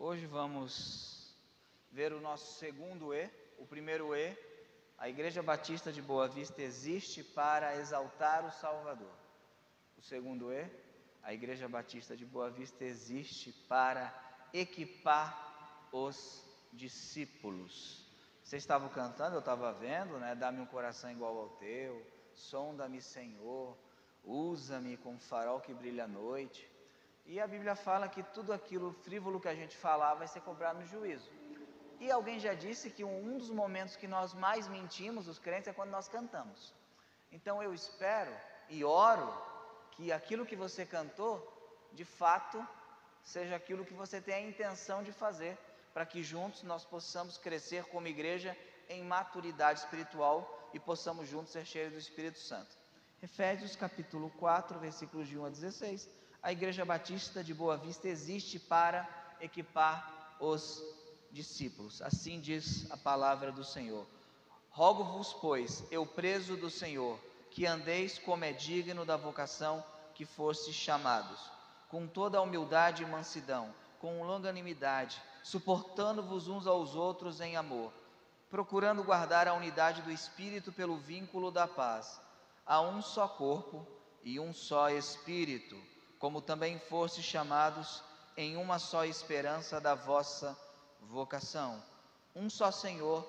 Hoje vamos ver o nosso segundo E. O primeiro E, a Igreja Batista de Boa Vista existe para exaltar o Salvador. O segundo E, a Igreja Batista de Boa Vista existe para equipar os discípulos. Vocês estavam cantando, eu estava vendo, né? Dá-me um coração igual ao teu, sonda-me, Senhor, usa-me como farol que brilha à noite. E a Bíblia fala que tudo aquilo frívolo que a gente falar vai ser cobrado no juízo. E alguém já disse que um dos momentos que nós mais mentimos, os crentes, é quando nós cantamos. Então eu espero e oro que aquilo que você cantou, de fato, seja aquilo que você tem a intenção de fazer, para que juntos nós possamos crescer como igreja em maturidade espiritual e possamos juntos ser cheios do Espírito Santo. Efésios capítulo 4, versículos de 1 a 16. A Igreja Batista de Boa Vista existe para equipar os discípulos. Assim diz a palavra do Senhor. Rogo-vos, pois, eu preso do Senhor, que andeis como é digno da vocação que fostes chamados, com toda a humildade e mansidão, com longanimidade, suportando-vos uns aos outros em amor, procurando guardar a unidade do Espírito pelo vínculo da paz. Há um só corpo e um só Espírito, como também fostes chamados em uma só esperança da vossa vocação. Um só Senhor,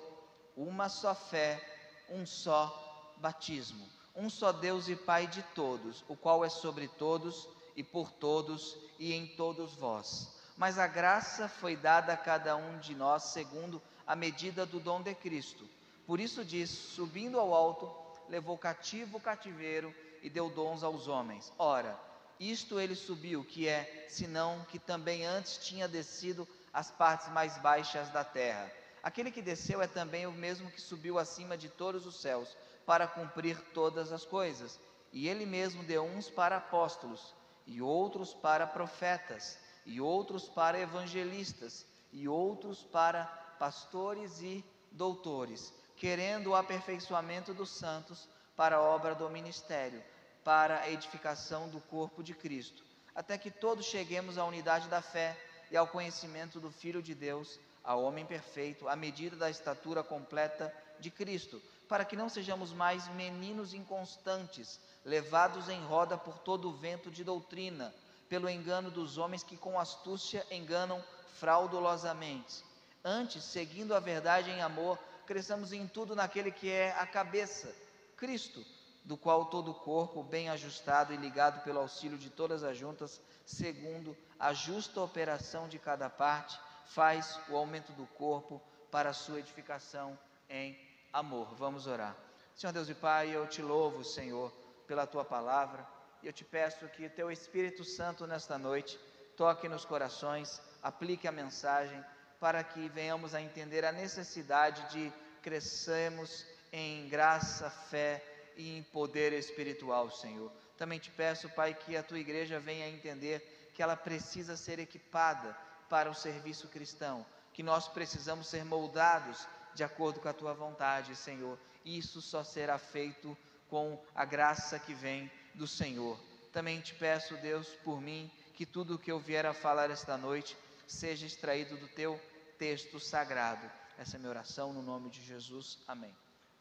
uma só fé, um só batismo. Um só Deus e Pai de todos, o qual é sobre todos e por todos e em todos vós. Mas a graça foi dada a cada um de nós segundo a medida do dom de Cristo. Por isso diz, subindo ao alto, levou cativo o cativeiro e deu dons aos homens. Ora, isto ele subiu, que é, senão que também antes tinha descido às partes mais baixas da terra. Aquele que desceu é também o mesmo que subiu acima de todos os céus, para cumprir todas as coisas. E ele mesmo deu uns para apóstolos, e outros para profetas, e outros para evangelistas, e outros para pastores e doutores, querendo o aperfeiçoamento dos santos para a obra do ministério, para a edificação do corpo de Cristo, até que todos cheguemos à unidade da fé e ao conhecimento do Filho de Deus, ao homem perfeito, à medida da estatura completa de Cristo, para que não sejamos mais meninos inconstantes, levados em roda por todo o vento de doutrina, pelo engano dos homens que com astúcia enganam fraudulosamente. Antes, seguindo a verdade em amor, cresçamos em tudo naquele que é a cabeça, Cristo, do qual todo o corpo, bem ajustado e ligado pelo auxílio de todas as juntas, segundo a justa operação de cada parte, faz o aumento do corpo para a sua edificação em amor. Vamos orar. Senhor Deus e Pai, eu te louvo, Senhor, pela Tua palavra, e eu te peço que Teu Espírito Santo nesta noite toque nos corações, aplique a mensagem, para que venhamos a entender a necessidade de crescermos em graça, fé e em poder espiritual, Senhor. Também te peço, Pai, que a Tua igreja venha a entender que ela precisa ser equipada para o serviço cristão, que nós precisamos ser moldados de acordo com a Tua vontade, Senhor. Isso só será feito com a graça que vem do Senhor. Também te peço, Deus, por mim, que tudo o que eu vier a falar esta noite seja extraído do Teu texto sagrado. Essa é a minha oração no nome de Jesus. Amém.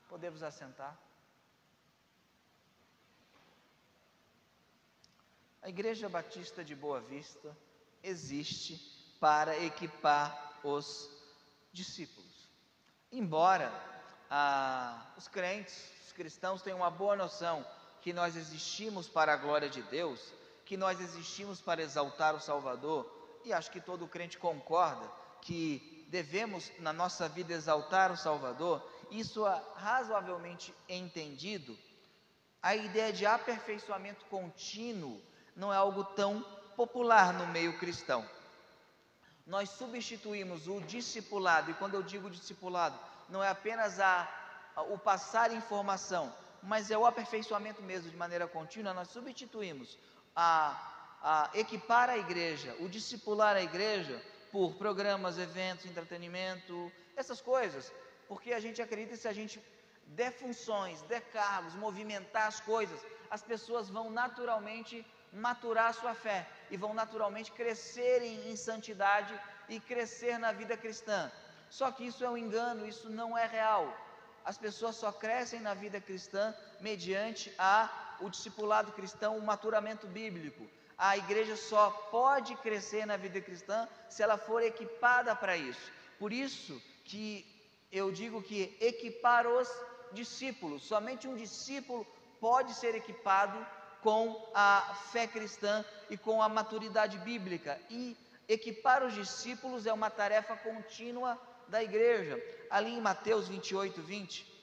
Podemos assentar? A Igreja Batista de Boa Vista existe para equipar os discípulos. Embora os crentes, os cristãos tenham uma boa noção que nós existimos para a glória de Deus, que nós existimos para exaltar o Salvador, e acho que todo crente concorda que devemos na nossa vida exaltar o Salvador, isso é razoavelmente entendido. A ideia de aperfeiçoamento contínuo não é algo tão popular no meio cristão. Nós substituímos o discipulado, e quando eu digo discipulado, não é apenas o passar informação, mas é o aperfeiçoamento mesmo de maneira contínua. Nós substituímos a equipar a igreja, o discipular a igreja, por programas, eventos, entretenimento, essas coisas, porque a gente acredita que se a gente der funções, der cargos, movimentar as coisas, as pessoas vão naturalmente maturar a sua fé e vão naturalmente crescer em santidade e crescer na vida cristã. Só que isso é um engano, isso não é real. As pessoas só crescem na vida cristã mediante o discipulado cristão, o maturamento bíblico. A igreja só pode crescer na vida cristã se ela for equipada para isso. Por isso que eu digo que equipar os discípulos, somente um discípulo pode ser equipado com a fé cristã e com a maturidade bíblica. E equipar os discípulos é uma tarefa contínua da igreja. Ali em Mateus 28, 20.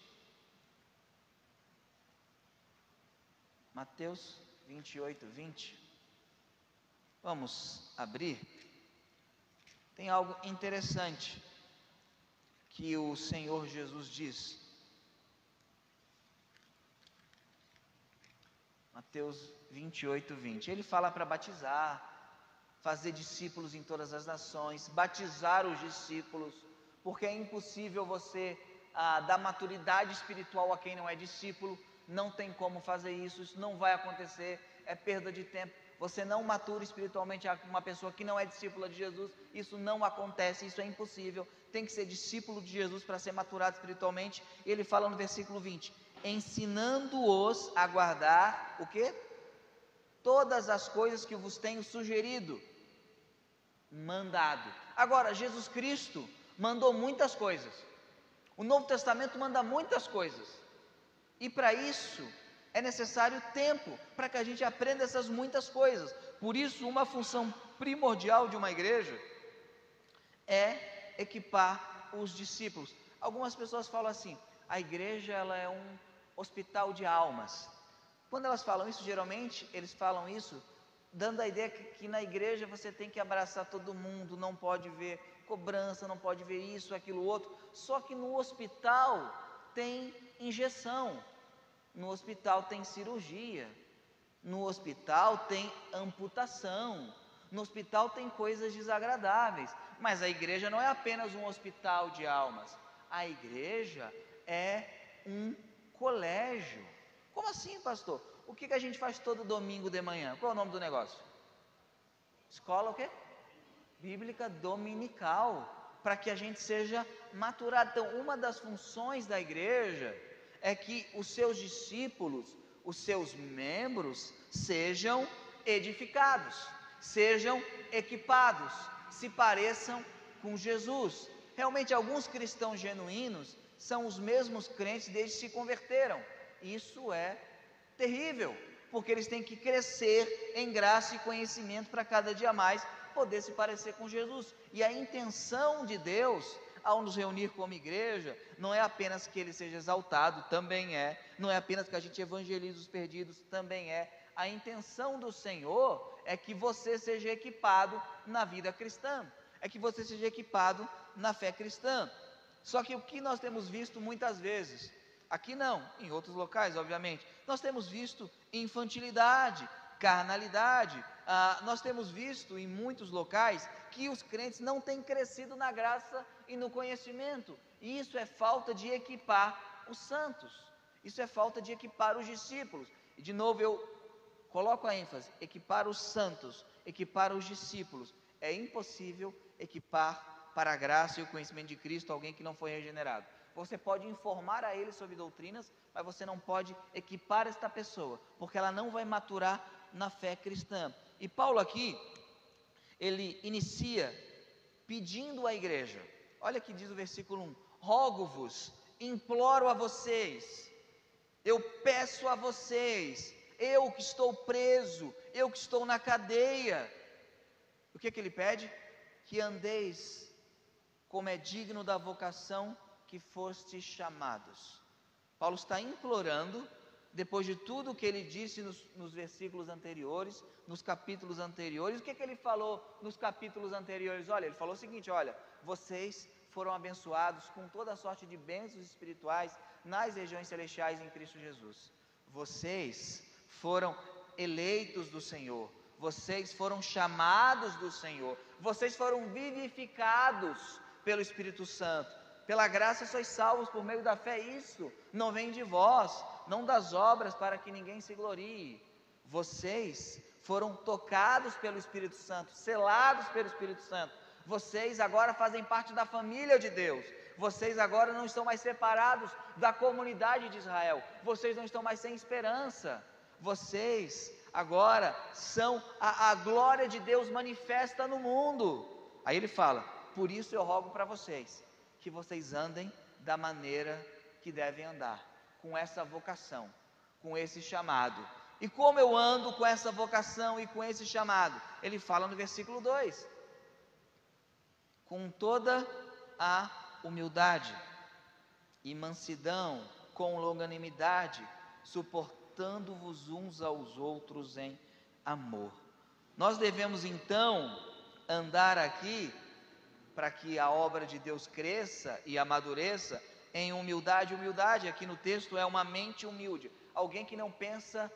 Mateus 28, 20. Vamos abrir. Tem algo interessante que o Senhor Jesus diz. Mateus 28, 20. Ele fala para batizar, fazer discípulos em todas as nações, batizar os discípulos, porque é impossível você dar maturidade espiritual a quem não é discípulo. Não tem como fazer isso, isso não vai acontecer, é perda de tempo. Você não matura espiritualmente uma pessoa que não é discípula de Jesus, isso não acontece, isso é impossível. Tem que ser discípulo de Jesus para ser maturado espiritualmente. Ele fala no versículo 20: ensinando-os a guardar o quê? Todas as coisas que vos tenho sugerido, mandado. Agora, Jesus Cristo mandou muitas coisas. O Novo Testamento manda muitas coisas. E para isso é necessário tempo para que a gente aprenda essas muitas coisas. Por isso, uma função primordial de uma igreja é equipar os discípulos. Algumas pessoas falam assim: a igreja ela é um hospital de almas. Quando elas falam isso, geralmente eles falam isso dando a ideia que na igreja você tem que abraçar todo mundo, não pode ver cobrança, não pode ver isso, aquilo, outro. Só que no hospital tem injeção, no hospital tem cirurgia, no hospital tem amputação, no hospital tem coisas desagradáveis. Mas a igreja não é apenas um hospital de almas, a igreja é um colégio. Como assim, pastor? O que a gente faz todo domingo de manhã? Qual é o nome do negócio? Escola o quê? Bíblica dominical, para que a gente seja maturado. Então, uma das funções da igreja é que os seus discípulos, os seus membros, sejam edificados, sejam equipados, se pareçam com Jesus. Realmente, alguns cristãos genuínos são os mesmos crentes desde que se converteram. Isso é terrível, porque eles têm que crescer em graça e conhecimento para cada dia mais poder se parecer com Jesus. E a intenção de Deus ao nos reunir como igreja não é apenas que Ele seja exaltado, também é. Não é apenas que a gente evangelize os perdidos, também é. A intenção do Senhor é que você seja equipado na vida cristã, é que você seja equipado na fé cristã. Só que o que nós temos visto muitas vezes, aqui não, em outros locais obviamente, nós temos visto infantilidade, carnalidade. Nós temos visto em muitos locais que os crentes não têm crescido na graça e no conhecimento, e isso é falta de equipar os santos, isso é falta de equipar os discípulos. E de novo eu coloco a ênfase: equipar os santos, equipar os discípulos. É impossível equipar para a graça e o conhecimento de Cristo alguém que não foi regenerado. Você pode informar a ele sobre doutrinas, mas você não pode equipar esta pessoa, porque ela não vai maturar na fé cristã. E Paulo aqui, ele inicia pedindo à igreja. Olha que diz o versículo 1: rogo-vos, imploro a vocês, eu peço a vocês, eu que estou preso, eu que estou na cadeia. O que ele pede? Que andeis como é digno da vocação que fostes chamados. Paulo está implorando, depois de tudo o que ele disse nos versículos anteriores, nos capítulos anteriores. O que ele falou nos capítulos anteriores? Olha, ele falou o seguinte: olha, vocês foram abençoados com toda sorte de bênçãos espirituais nas regiões celestiais em Cristo Jesus. Vocês foram eleitos do Senhor, vocês foram chamados do Senhor, vocês foram vivificados pelo Espírito Santo. Pela graça sois salvos por meio da fé. Isso não vem de vós, não das obras, para que ninguém se glorie. Vocês foram tocados pelo Espírito Santo, selados pelo Espírito Santo. Vocês agora fazem parte da família de Deus. Vocês agora não estão mais separados da comunidade de Israel. Vocês não estão mais sem esperança. Vocês agora são a glória de Deus manifesta no mundo. Aí ele fala: por isso eu rogo para vocês, que vocês andem da maneira que devem andar, com essa vocação, com esse chamado. E como eu ando com essa vocação e com esse chamado? Ele fala no versículo 2: com toda a humildade e mansidão, com longanimidade, suportando-vos uns aos outros em amor. Nós devemos então andar aqui, para que a obra de Deus cresça e amadureça, em humildade. Humildade aqui no texto é uma mente humilde, alguém que não pensa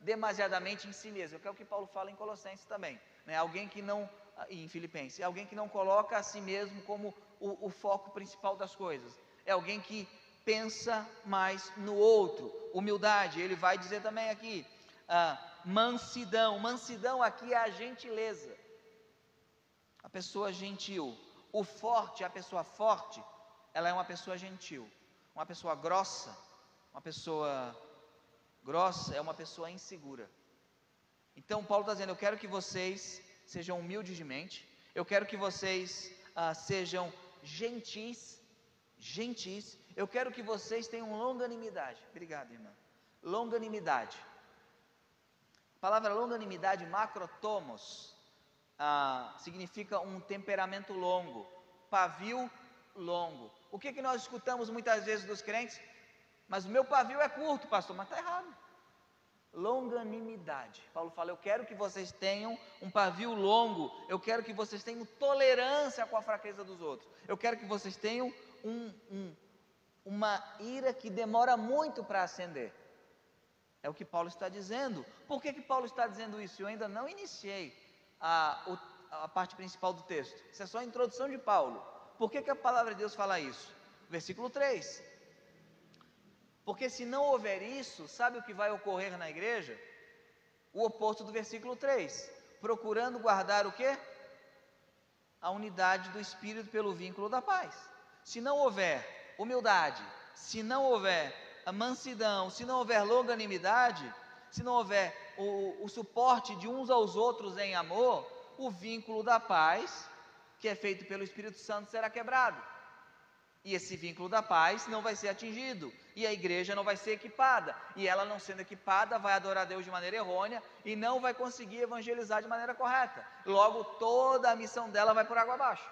demasiadamente em si mesmo, que é o que Paulo fala em Colossenses também, né? Alguém que não, em Filipenses, é alguém que não coloca a si mesmo como o foco principal das coisas, é alguém que pensa mais no outro. Humildade, ele vai dizer também aqui, mansidão. Mansidão aqui é a gentileza, a pessoa gentil. O forte, a pessoa forte, ela é uma pessoa gentil. Uma pessoa grossa, é uma pessoa insegura. Então Paulo está dizendo: eu quero que vocês sejam humildes de mente, eu quero que vocês sejam gentis, eu quero que vocês tenham longanimidade. Obrigado, irmã. Longanimidade. A palavra longanimidade, macrotomos, significa um temperamento longo, pavio longo. O que nós escutamos muitas vezes dos crentes? Mas o meu pavio é curto, pastor. Mas está errado. Longanimidade. Paulo fala: eu quero que vocês tenham um pavio longo, eu quero que vocês tenham tolerância com a fraqueza dos outros, eu quero que vocês tenham uma ira que demora muito para acender. É o que Paulo está dizendo. Por que Paulo está dizendo isso? Eu ainda não iniciei a parte principal do texto. Isso é só a introdução de Paulo. Por que a palavra de Deus fala isso? Versículo 3. Porque se não houver isso, sabe o que vai ocorrer na igreja? O oposto do versículo 3. Procurando guardar o quê? A unidade do Espírito pelo vínculo da paz. Se não houver humildade, se não houver a mansidão, se não houver longanimidade, se não houver o suporte de uns aos outros em amor, o vínculo da paz, que é feito pelo Espírito Santo, será quebrado. E esse vínculo da paz não vai ser atingido, e a igreja não vai ser equipada, e ela não sendo equipada vai adorar a Deus de maneira errônea, e não vai conseguir evangelizar de maneira correta. Logo toda a missão dela vai por água abaixo.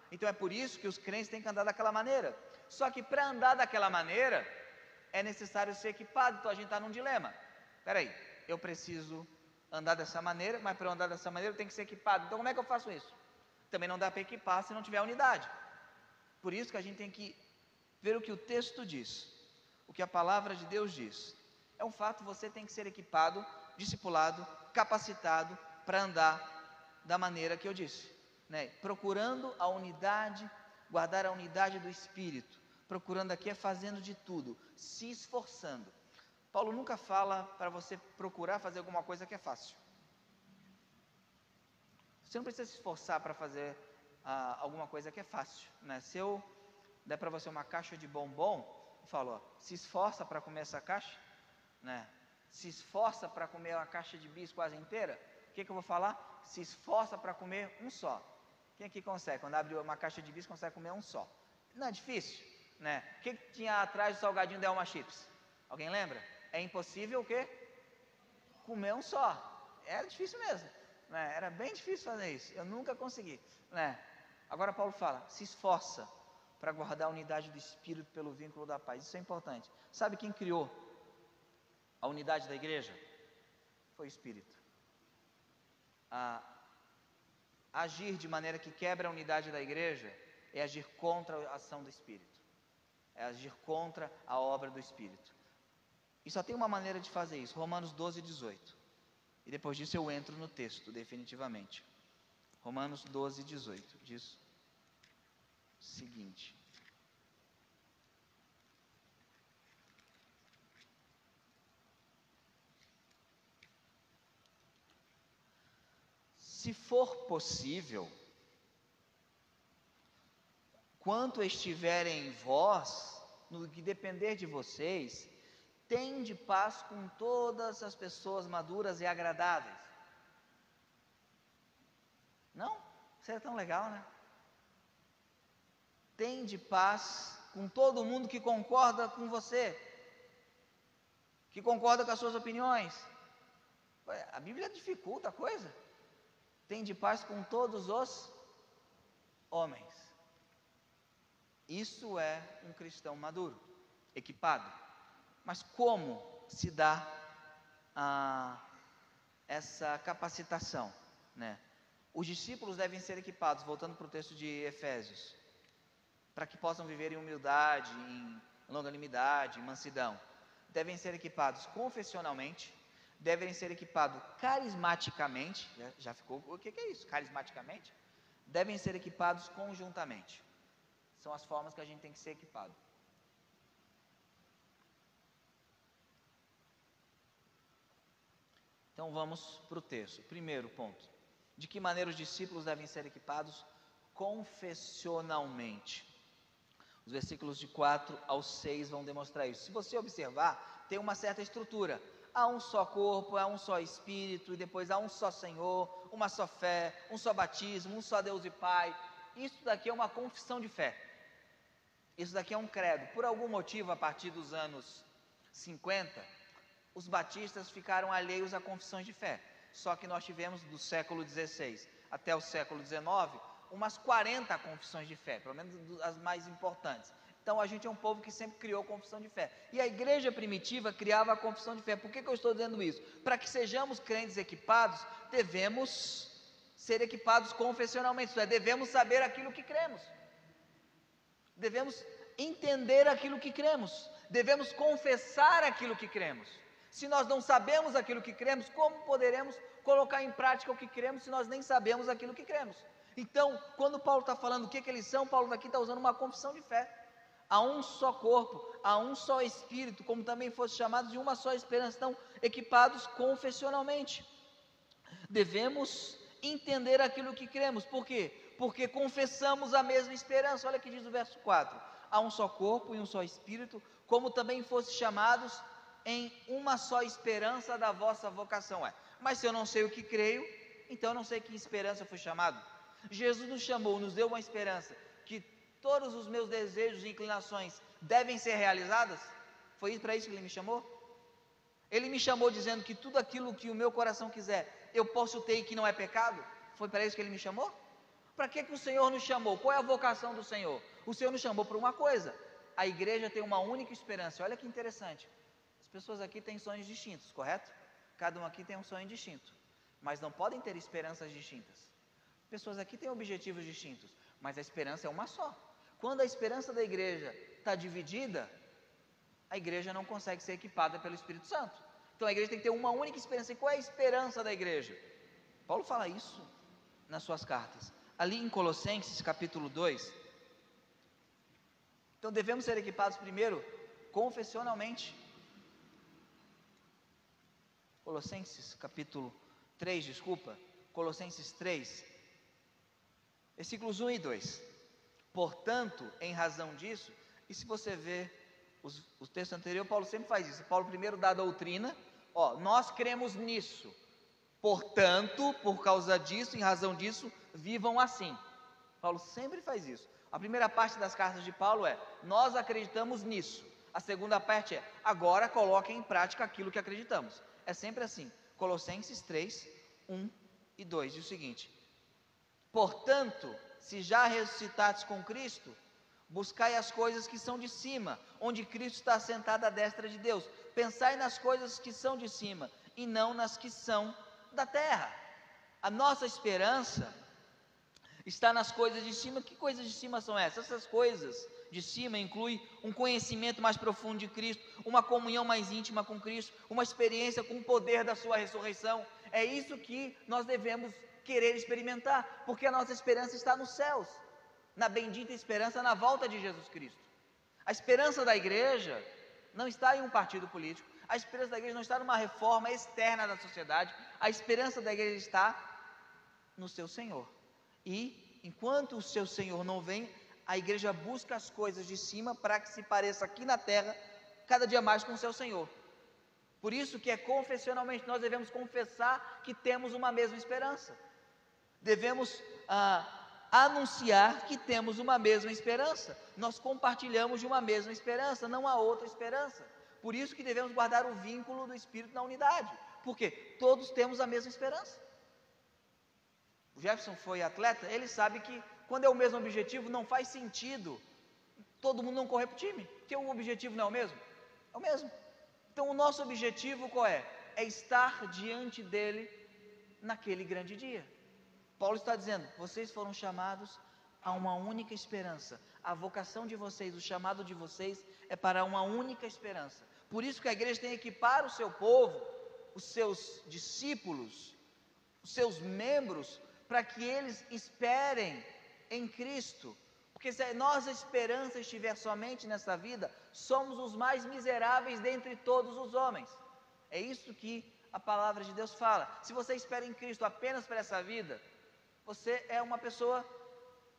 Então é por isso que os crentes têm que andar daquela maneira. Só que para andar daquela maneira é necessário ser equipado. Então a gente está num dilema. Espera aí, eu preciso andar dessa maneira, mas para eu andar dessa maneira eu tenho que ser equipado. Então como é que eu faço isso? Também não dá para equipar se não tiver unidade. Por isso que a gente tem que ver o que o texto diz, o que a palavra de Deus diz. É um fato, você tem que ser equipado, discipulado, capacitado para andar da maneira que eu disse, né? Procurando a unidade, guardar a unidade do Espírito. Procurando aqui é fazendo de tudo, se esforçando. Paulo nunca fala para você procurar fazer alguma coisa que é fácil. Você não precisa se esforçar para fazer alguma coisa que é fácil, né? Se eu der para você uma caixa de bombom, eu falo: ó, se esforça para comer essa caixa, né? Se esforça para comer uma caixa de bis quase inteira. O que eu vou falar? Se esforça para comer um só. Quem aqui consegue? Quando abre uma caixa de bis, consegue comer um só? Não é difícil, né? O que tinha atrás do salgadinho da Elma Chips? Alguém lembra? É impossível o quê? Comer um só. Era difícil mesmo, né? Era bem difícil fazer isso. Eu nunca consegui, né? Agora Paulo fala: se esforça para guardar a unidade do Espírito pelo vínculo da paz. Isso é importante. Sabe quem criou a unidade da igreja? Foi o Espírito. Agir de maneira que quebra a unidade da igreja é agir contra a ação do Espírito, é agir contra a obra do Espírito. E só tem uma maneira de fazer isso, Romanos 12, 18. E depois disso eu entro no texto, definitivamente. Romanos 12, 18, diz o seguinte: se for possível, quanto estiver em vós, no que depender de vocês, tende paz com todas as pessoas maduras e agradáveis. Não? Isso é tão legal, né? Tende paz com todo mundo que concorda com você, que concorda com as suas opiniões. A Bíblia dificulta a coisa. Tende paz com todos os homens. Isso é um cristão maduro, equipado. Mas como se dá essa capacitação, né? Os discípulos devem ser equipados, voltando para o texto de Efésios, para que possam viver em humildade, em longanimidade, em mansidão. Devem ser equipados confessionalmente, devem ser equipados carismaticamente. Já ficou, o que é isso? Carismaticamente? Devem ser equipados conjuntamente. São as formas que a gente tem que ser equipado. Então vamos para o texto. Primeiro ponto: de que maneira os discípulos devem ser equipados? Confessionalmente. Os versículos de 4 ao 6 vão demonstrar isso. Se você observar, tem uma certa estrutura. Há um só corpo, há um só Espírito, e depois há um só Senhor, uma só fé, um só batismo, um só Deus e Pai. Isso daqui é uma confissão de fé. Isso daqui é um credo. Por algum motivo, a partir dos anos 50, os batistas ficaram alheios a confissões de fé. Só que nós tivemos do século XVI até o século XIX, umas 40 confissões de fé, pelo menos as mais importantes. Então a gente é um povo que sempre criou confissão de fé. E a igreja primitiva criava a confissão de fé. Por que eu estou dizendo isso? Para que sejamos crentes equipados, devemos ser equipados confessionalmente, isto é, devemos saber aquilo que cremos. Devemos entender aquilo que cremos. Devemos confessar aquilo que cremos. Se nós não sabemos aquilo que cremos, como poderemos colocar em prática o que cremos se nós nem sabemos aquilo que cremos? Então, quando Paulo está falando o que eles são, Paulo daqui está usando uma confissão de fé. Há um só corpo, há um só Espírito, como também fossem chamados de uma só esperança, estão equipados confessionalmente. Devemos entender aquilo que cremos. Por quê? Porque confessamos a mesma esperança. Olha o que diz o verso 4: há um só corpo e um só Espírito, como também fossem chamados em uma só esperança da vossa vocação. Mas se eu não sei o que creio, então eu não sei que esperança eu fui chamado. Jesus nos chamou, nos deu uma esperança, que todos os meus desejos e inclinações devem ser realizadas. Foi para isso que Ele me chamou? Ele me chamou dizendo que tudo aquilo que o meu coração quiser, eu posso ter e que não é pecado. Foi para isso que Ele me chamou? Para que o Senhor nos chamou? Qual é a vocação do Senhor? O Senhor nos chamou por uma coisa: a igreja tem uma única esperança. Olha que interessante. As pessoas aqui têm sonhos distintos, correto? Cada um aqui tem um sonho distinto, mas não podem ter esperanças distintas. Pessoas aqui têm objetivos distintos, mas a esperança é uma só. Quando a esperança da igreja está dividida, a igreja não consegue ser equipada pelo Espírito Santo. Então a igreja tem que ter uma única esperança. E qual é a esperança da igreja? Paulo fala isso nas suas cartas. Ali em Colossenses capítulo 2. Então devemos ser equipados primeiro confessionalmente. Colossenses capítulo 3, Colossenses 3, versículos 1 e 2. Portanto, em razão disso, e se você ver o texto anterior, Paulo sempre faz isso. Paulo primeiro dá a doutrina, nós cremos nisso, portanto, por causa disso, em razão disso, vivam assim. Paulo sempre faz isso. A primeira parte das cartas de Paulo é: nós acreditamos nisso. A segunda parte é: agora coloquem em prática aquilo que acreditamos. É sempre assim. Colossenses 3, 1 e 2 diz o seguinte: portanto, se já ressuscitastes com Cristo, buscai as coisas que são de cima, onde Cristo está assentado à destra de Deus. Pensai nas coisas que são de cima, e não nas que são da terra. A nossa esperança está nas coisas de cima. Que coisas de cima são essas? Essas coisas de cima incluem um conhecimento mais profundo de Cristo, uma comunhão mais íntima com Cristo, uma experiência com o poder da sua ressurreição. É isso que nós devemos querer experimentar, porque a nossa esperança está nos céus, na bendita esperança na volta de Jesus Cristo. A esperança da igreja não está em um partido político, a esperança da igreja não está numa reforma externa da sociedade, a esperança da igreja está no seu Senhor. E enquanto o seu Senhor não vem, a igreja busca as coisas de cima para que se pareça aqui na terra cada dia mais com o seu Senhor. Por isso que confessionalmente nós devemos confessar que temos uma mesma esperança. Devemos anunciar que temos uma mesma esperança. Nós compartilhamos de uma mesma esperança, não há outra esperança. Por isso que devemos guardar o vínculo do Espírito na unidade, porque todos temos a mesma esperança. O Jefferson foi atleta, ele sabe que quando é o mesmo objetivo, não faz sentido todo mundo não correr para o time, porque o objetivo não é o mesmo? É o mesmo. Então o nosso objetivo qual é? É estar diante dele naquele grande dia. Paulo está dizendo, vocês foram chamados a uma única esperança. A vocação de vocês, o chamado de vocês é para uma única esperança. Por isso que a igreja tem que equipar o seu povo, os seus discípulos, os seus membros, para que eles esperem em Cristo. Porque se a nossa esperança estiver somente nessa vida, somos os mais miseráveis dentre todos os homens. É isso que a palavra de Deus fala. Se você espera em Cristo apenas para essa vida, você é uma pessoa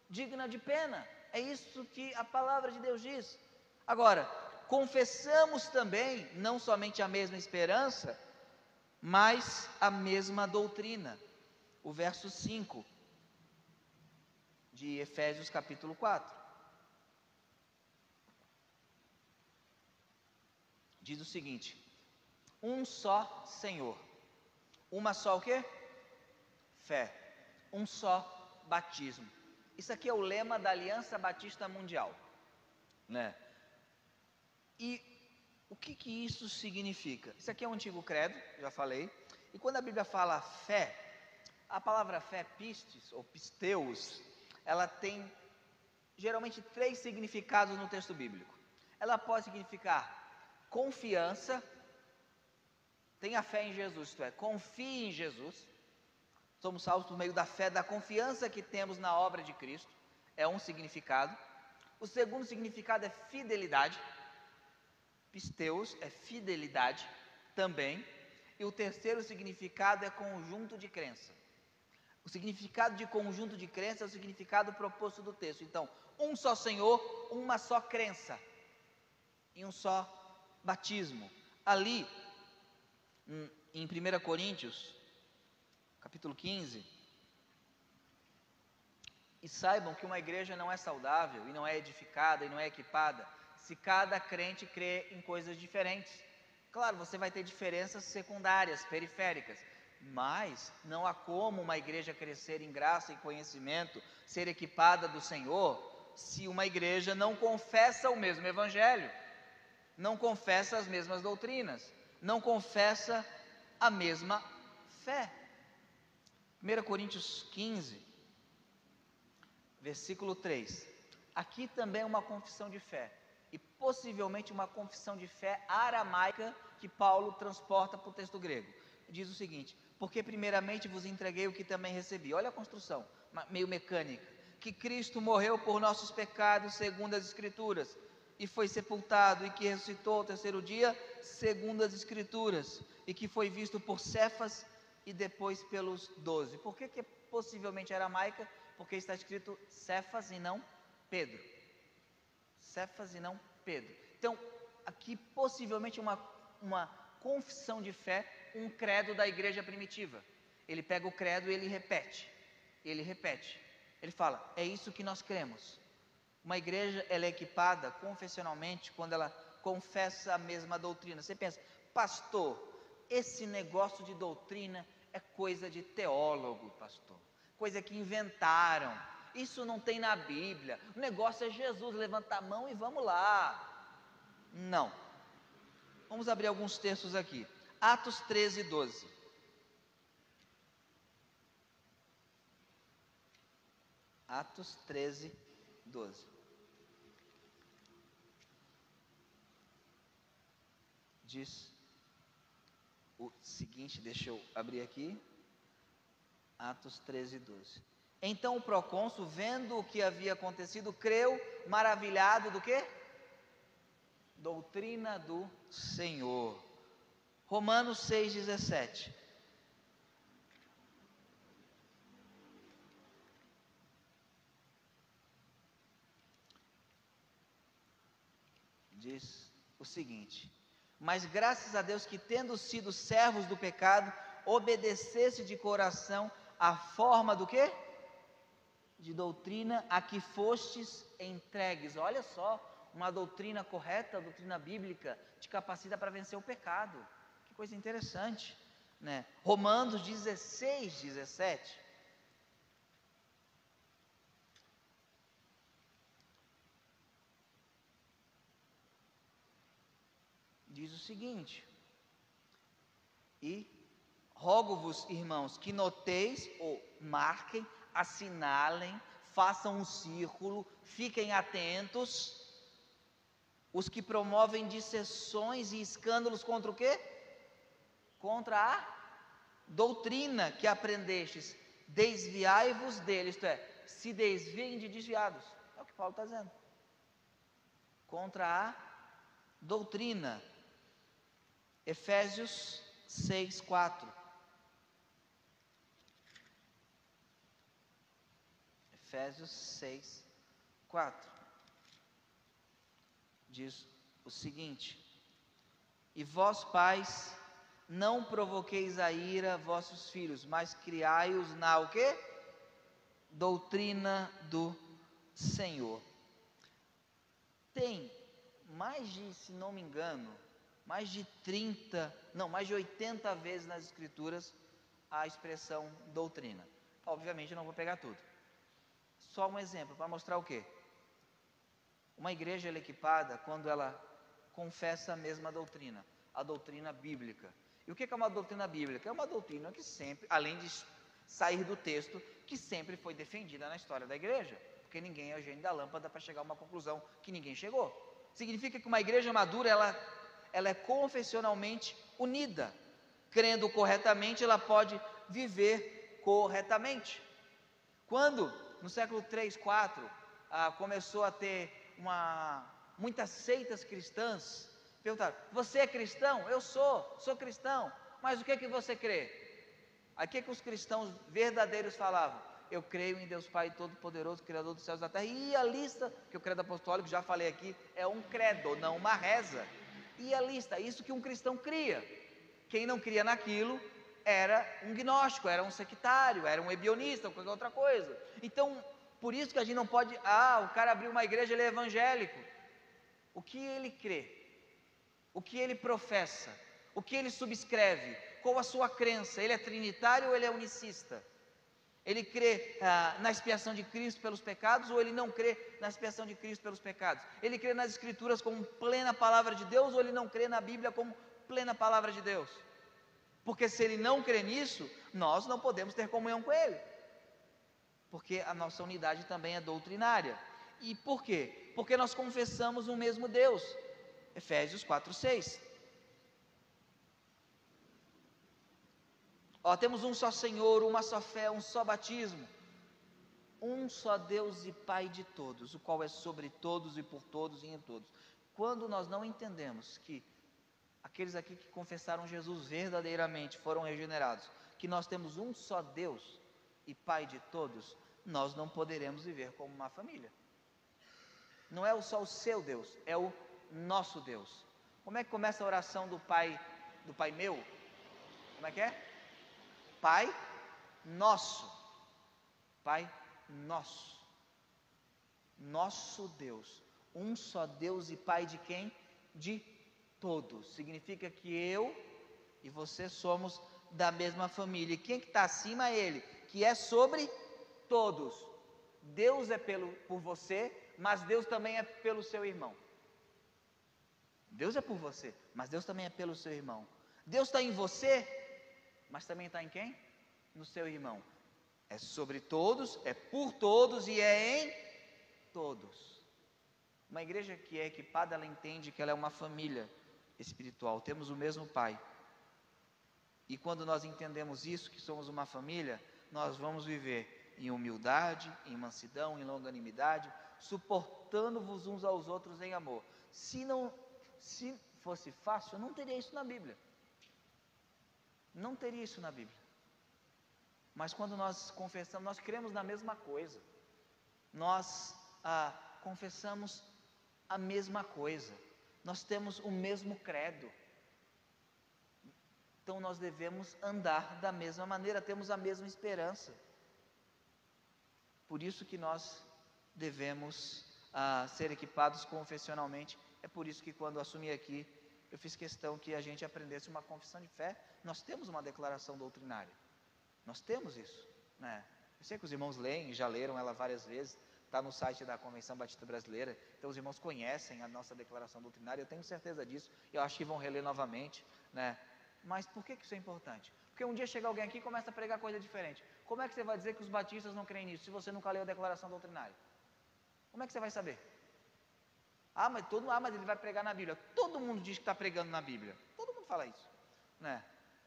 digna de pena. É isso que a palavra de Deus diz. Agora, confessamos também, não somente a mesma esperança, mas a mesma doutrina. O verso 5 de Efésios capítulo 4. Diz o seguinte: um só Senhor, uma só o quê? Fé, um só batismo. Isso aqui é o lema da Aliança Batista Mundial, né? E o que isso significa? Isso aqui é um antigo credo, já falei. E quando a Bíblia fala fé, a palavra fé, pistes ou pisteus, ela tem geralmente 3 significados no texto bíblico. Ela pode significar confiança, tenha fé em Jesus, isto é, confie em Jesus. Somos salvos por meio da fé, da confiança que temos na obra de Cristo, é um significado. O segundo significado é fidelidade, pisteus é fidelidade também. E o terceiro significado é conjunto de crença. O significado de conjunto de crença é o significado proposto do texto. Então, um só Senhor, uma só crença e um só batismo. Ali, em 1 Coríntios, capítulo 15, e saibam que uma igreja não é saudável, e não é edificada, e não é equipada, se cada crente crê em coisas diferentes. Claro, você vai ter diferenças secundárias, periféricas, mas não há como uma igreja crescer em graça e conhecimento, ser equipada do Senhor, se uma igreja não confessa o mesmo evangelho, não confessa as mesmas doutrinas, não confessa a mesma fé. 1 Coríntios 15, versículo 3. Aqui também é uma confissão de fé, e possivelmente uma confissão de fé aramaica que Paulo transporta para o texto grego. Diz o seguinte: porque primeiramente vos entreguei o que também recebi. Olha a construção, meio mecânica. Que Cristo morreu por nossos pecados segundo as Escrituras, e foi sepultado, e que ressuscitou ao terceiro dia segundo as Escrituras, e que foi visto por Cefas e depois pelos 12. Por que é possivelmente aramaica? Porque está escrito Cefas e não Pedro. Cefas e não Pedro. Então, aqui possivelmente uma confissão de fé, um credo da igreja primitiva. Ele pega o credo e ele repete. Ele fala, é isso que nós cremos. Uma igreja, ela é equipada confessionalmente quando ela confessa a mesma doutrina. Você pensa, pastor, esse negócio de doutrina é coisa de teólogo, pastor. Coisa que inventaram. Isso não tem na Bíblia. O negócio é Jesus, levanta a mão e vamos lá. Não. Vamos abrir alguns textos aqui. Atos 13, 12. Atos 13, 12. Diz o seguinte, deixa eu abrir aqui. Atos 13, 12. Então o procônsul, vendo o que havia acontecido, creu, maravilhado do quê? Doutrina do Senhor. Romanos 6, 17. diz o seguinte: mas graças a Deus que, tendo sido servos do pecado, obedecesse de coração a forma do quê? De doutrina a que fostes entregues. Olha só, uma doutrina correta, a doutrina bíblica, te capacita para vencer o pecado. Que coisa interessante, né? Romanos 16, 17. Diz o seguinte: e rogo-vos, irmãos, que noteis ou marquem, assinalem, façam um círculo, fiquem atentos, os que promovem dissensões e escândalos contra o quê? Contra a doutrina que aprendestes, desviai-vos dele, isto é, se desviem de desviados, é o que Paulo está dizendo, contra a doutrina. Efésios 6, 4. Efésios 6, 4. Diz o seguinte: e vós, pais, não provoqueis a ira vossos filhos, mas criai-os na o quê? Doutrina do Senhor. Tem mais de, se não me engano, mais de 80 vezes nas escrituras a expressão doutrina. Obviamente eu não vou pegar tudo. Só um exemplo, para mostrar o quê? Uma igreja ela é equipada quando ela confessa a mesma doutrina, a doutrina bíblica. E o que é uma doutrina bíblica? É uma doutrina que sempre, além de sair do texto, que sempre foi defendida na história da igreja, porque ninguém é o gênio da lâmpada para chegar a uma conclusão que ninguém chegou. Significa que uma igreja madura, ela é confessionalmente unida, crendo corretamente, ela pode viver corretamente. Quando, no século 3, 4, começou a ter muitas seitas cristãs, perguntaram: você é cristão? Eu sou cristão, mas o que é que você crê? Aí o que é que os cristãos verdadeiros falavam? Eu creio em Deus Pai Todo-Poderoso, Criador dos céus e da terra. E a lista, que o credo apostólico, já falei aqui, é um credo, não uma reza. E a lista, isso que um cristão cria. Quem não cria naquilo era um gnóstico, era um sectário, era um ebionista, ou qualquer outra coisa. Então, por isso que a gente não pode, o cara abriu uma igreja, ele é evangélico. O que ele crê? O que ele professa? O que ele subscreve? Qual a sua crença? Ele é trinitário ou ele é unicista? Ele crê na expiação de Cristo pelos pecados, ou ele não crê na expiação de Cristo pelos pecados? Ele crê nas Escrituras como plena palavra de Deus, ou ele não crê na Bíblia como plena palavra de Deus? Porque se ele não crê nisso, nós não podemos ter comunhão com ele, porque a nossa unidade também é doutrinária. E por quê? Porque nós confessamos o mesmo Deus. Efésios 4, 6. Temos um só Senhor, uma só fé, um só batismo, um só Deus e Pai de todos, o qual é sobre todos e por todos e em todos. Quando nós não entendemos que aqueles aqui que confessaram Jesus verdadeiramente foram regenerados, que nós temos um só Deus e Pai de todos, nós não poderemos viver como uma família. Não é só o seu Deus, é o nosso Deus. Como é que começa a oração do Pai meu? Como é que é? Pai nosso, Pai nosso, nosso Deus, um só Deus e Pai de quem? De todos. Significa que eu e você somos da mesma família. E quem que está acima é Ele, que é sobre todos. Deus é por você, mas Deus também é pelo seu irmão. Deus é por você, mas Deus também é pelo seu irmão. Deus está em você, mas também está em quem? No seu irmão. É sobre todos, é por todos e é em todos. Uma igreja que é equipada, ela entende que ela é uma família espiritual. Temos o mesmo Pai. E quando nós entendemos isso, que somos uma família, nós vamos viver em humildade, em mansidão, em longanimidade, suportando-vos uns aos outros em amor. Se fosse fácil, não teria isso na Bíblia. Não teria isso na Bíblia. Mas quando nós confessamos, nós cremos na mesma coisa. Nós confessamos a mesma coisa. nós temos o mesmo credo. Então nós devemos andar da mesma maneira, temos a mesma esperança. Por isso que nós devemos ser equipados confessionalmente. É por isso que quando assumi aqui, eu fiz questão que a gente aprendesse uma confissão de fé. Nós temos uma declaração doutrinária, nós temos isso, né? Eu sei que os irmãos leem, já leram ela várias vezes, está no site da Convenção Batista Brasileira, então os irmãos conhecem a nossa declaração doutrinária, eu tenho certeza disso, eu acho que vão reler novamente, né? Mas por que isso é importante? Porque um dia chega alguém aqui e começa a pregar coisa diferente. Como é que você vai dizer que os batistas não creem nisso, se você nunca leu a declaração doutrinária? Como é que você vai saber? Mas ele vai pregar na Bíblia. Todo mundo diz que está pregando na Bíblia, todo mundo fala isso, né?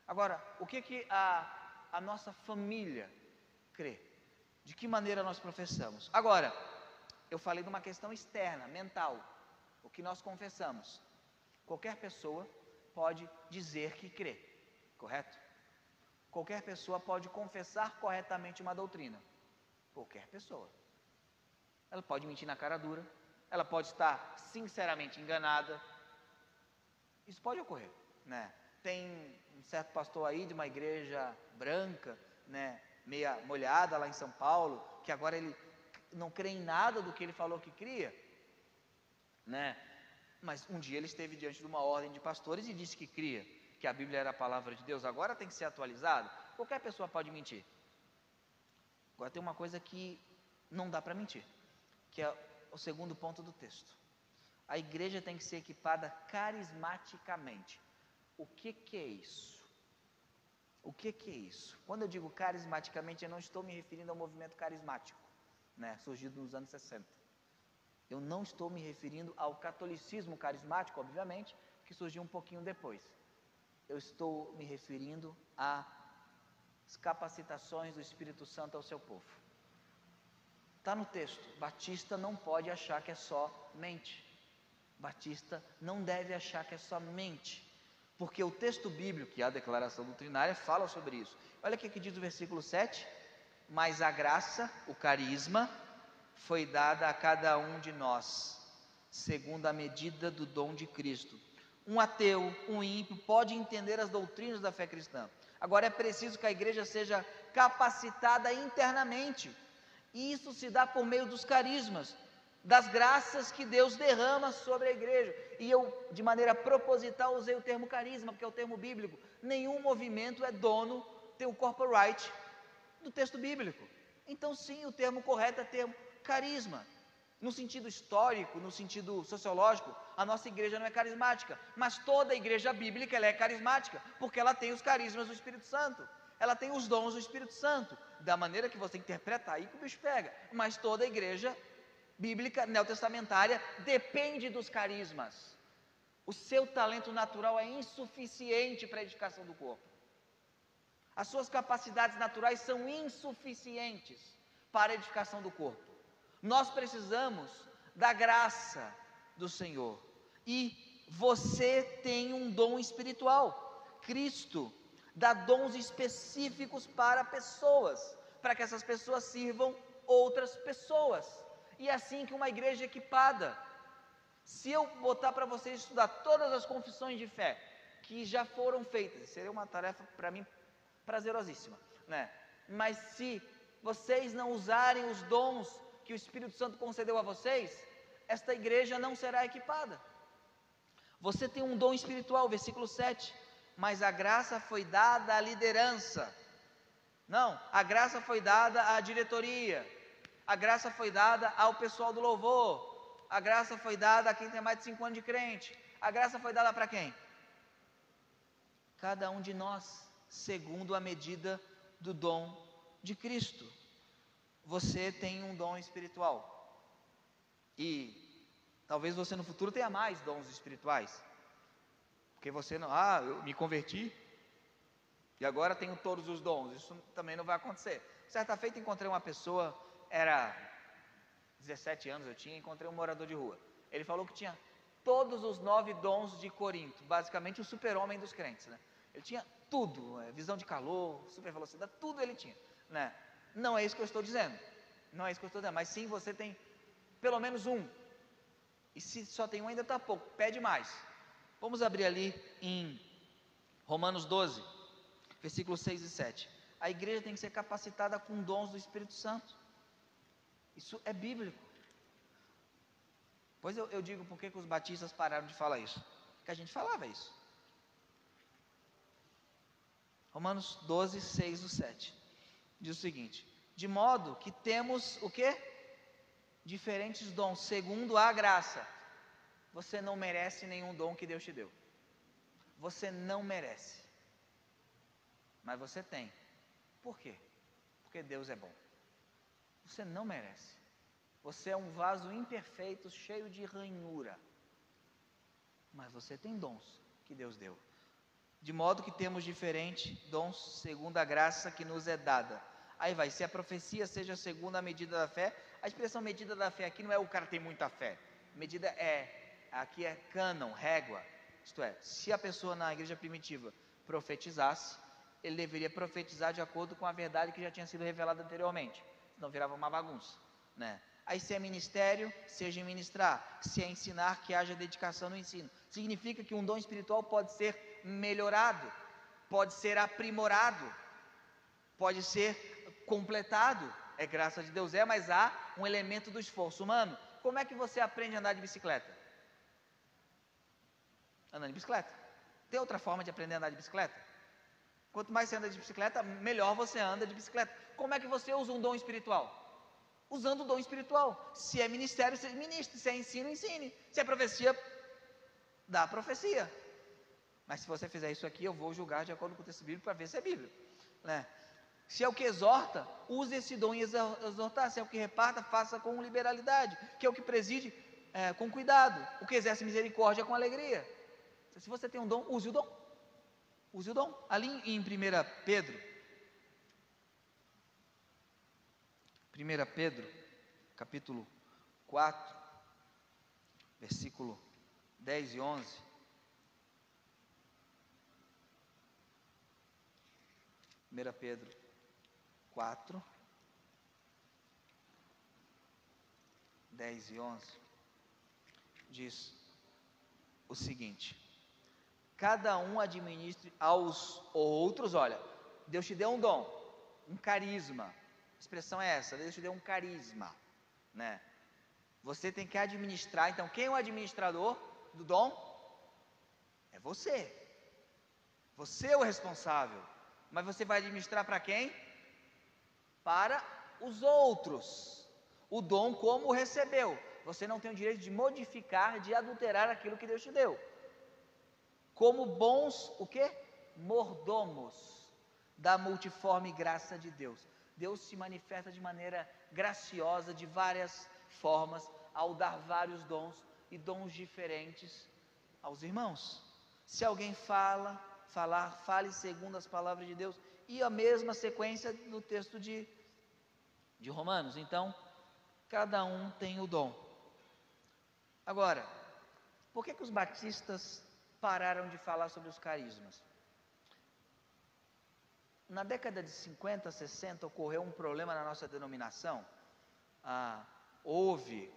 Agora, o que a nossa família crê? De que maneira nós professamos? Agora, eu falei de uma questão externa, mental, o que nós confessamos. Qualquer pessoa pode dizer que crê, correto? Qualquer pessoa pode confessar corretamente uma doutrina, qualquer pessoa. Ela pode mentir na cara dura, ela pode estar sinceramente enganada, isso pode ocorrer, né? Tem um certo pastor aí de uma igreja branca, né, meia molhada lá em São Paulo, que agora ele não crê em nada do que ele falou que cria, né? Mas um dia ele esteve diante de uma ordem de pastores e disse que cria, que a Bíblia era a palavra de Deus, agora tem que ser atualizado. Qualquer pessoa pode mentir. Agora tem uma coisa que não dá para mentir, que é o segundo ponto do texto. A igreja tem que ser equipada carismaticamente. O que é isso? O que é isso? Quando eu digo carismaticamente, eu não estou me referindo ao movimento carismático, né, surgido nos anos 60. Eu não estou me referindo ao catolicismo carismático, obviamente, que surgiu um pouquinho depois. Eu estou me referindo às capacitações do Espírito Santo ao seu povo. Está no texto, Batista não pode achar que é só mente. Batista não deve achar que é só mente. Porque o texto bíblico, que é a declaração doutrinária, fala sobre isso. Olha o que diz o versículo 7. Mas a graça, o carisma, foi dada a cada um de nós, segundo a medida do dom de Cristo. Um ateu, um ímpio, pode entender as doutrinas da fé cristã. Agora é preciso que a igreja seja capacitada internamente. E isso se dá por meio dos carismas, das graças que Deus derrama sobre a igreja. E eu, de maneira proposital, usei o termo carisma, porque é o termo bíblico. Nenhum movimento é dono, tem o copyright do texto bíblico. Então sim, o termo correto é o termo carisma. No sentido histórico, no sentido sociológico, a nossa igreja não é carismática, mas toda a igreja bíblica ela é carismática, porque ela tem os carismas do Espírito Santo, ela tem os dons do Espírito Santo, da maneira que você interpreta aí que o bicho pega, mas toda a igreja bíblica, neotestamentária, depende dos carismas. O seu talento natural é insuficiente para a edificação do corpo. As suas capacidades naturais são insuficientes para a edificação do corpo. Nós precisamos da graça do Senhor. E você tem um dom espiritual. Cristo dá dons específicos para pessoas, para que essas pessoas sirvam outras pessoas. E é assim que uma igreja equipada. Se eu botar para vocês estudar todas as confissões de fé que já foram feitas, seria uma tarefa para mim prazerosíssima, né? Mas se vocês não usarem os dons que o Espírito Santo concedeu a vocês, esta igreja não será equipada. Você tem um dom espiritual, versículo 7, mas a graça foi dada à liderança. Não, a graça foi dada à diretoria, a graça foi dada ao pessoal do louvor, a graça foi dada a quem tem mais de 5 anos de crente. A graça foi dada para quem? Cada um de nós, segundo a medida do dom de Cristo. Você tem um dom espiritual. E talvez você no futuro tenha mais dons espirituais. Porque você não, eu me converti e agora tenho todos os dons. Isso também não vai acontecer. Certa feita encontrei uma pessoa, era 17 anos eu tinha, encontrei um morador de rua. Ele falou que tinha todos os 9 dons de Corinto, basicamente o super-homem dos crentes, né? Ele tinha tudo, visão de calor, super velocidade, tudo ele tinha, né? Não é isso que eu estou dizendo, não é isso que eu estou dizendo, mas sim você tem pelo menos um. E se só tem um, ainda está pouco, pede mais. Vamos abrir ali em Romanos 12, versículos 6 e 7. A igreja tem que ser capacitada com dons do Espírito Santo. Isso é bíblico. Pois eu digo por que os batistas pararam de falar isso. Porque a gente falava isso. Romanos 12, 6 e 7. Diz o seguinte: de modo que temos o quê? Diferentes dons, segundo a graça. Você não merece nenhum dom que Deus te deu. Você não merece. Mas você tem. Por quê? Porque Deus é bom. Você não merece. Você é um vaso imperfeito, cheio de ranhura. Mas você tem dons que Deus deu. De modo que temos diferentes dons segundo a graça que nos é dada. Aí vai, se a profecia seja segundo a medida da fé. A expressão medida da fé aqui não é o cara tem muita fé. Medida aqui é cânon, régua. Isto é, se a pessoa na igreja primitiva profetizasse, ele deveria profetizar de acordo com a verdade que já tinha sido revelada anteriormente. Senão virava uma bagunça, né? Aí se é ministério, seja em ministrar. Se é ensinar, que haja dedicação no ensino. Significa que um dom espiritual pode ser melhorado, pode ser aprimorado, pode ser completado. É graça de Deus, mas há um elemento do esforço humano. Como é que você aprende a andar de bicicleta? Andando de bicicleta. Tem outra forma de aprender a andar de bicicleta? Quanto mais você anda de bicicleta, melhor você anda de bicicleta. Como é que você usa um dom espiritual? Usando o dom espiritual. Se é ministério, você ministre. Se é ensino, ensine. Se é profecia, dá a profecia. Mas se você fizer isso aqui, eu vou julgar de acordo com o texto bíblico para ver se é bíblico, né? Se é o que exorta, use esse dom em exortar. Se é o que reparta, faça com liberalidade. Que é o que preside, com cuidado. O que exerce misericórdia com alegria. Se você tem um dom, use o dom. Use o dom. Ali em 1 Pedro, capítulo 4, versículo 10 e 11. 1 Pedro 4, 10 e 11, diz o seguinte: cada um administre aos outros. Olha, Deus te deu um dom, um carisma. A expressão é essa: Deus te deu um carisma, né? Você tem que administrar. Então, quem é o administrador do dom? É você. Você é o responsável. Mas você vai administrar para quem? Para os outros. O dom como recebeu. Você não tem o direito de modificar, de adulterar aquilo que Deus te deu. Como bons, o quê? Mordomos da multiforme graça de Deus. Deus se manifesta de maneira graciosa, de várias formas, ao dar vários dons e dons diferentes aos irmãos. Se alguém fale segundo as palavras de Deus, e a mesma sequência do texto de Romanos. Então, cada um tem o dom. Agora, por que os batistas pararam de falar sobre os carismas? Na década de 50, 60, ocorreu um problema na nossa denominação. Houve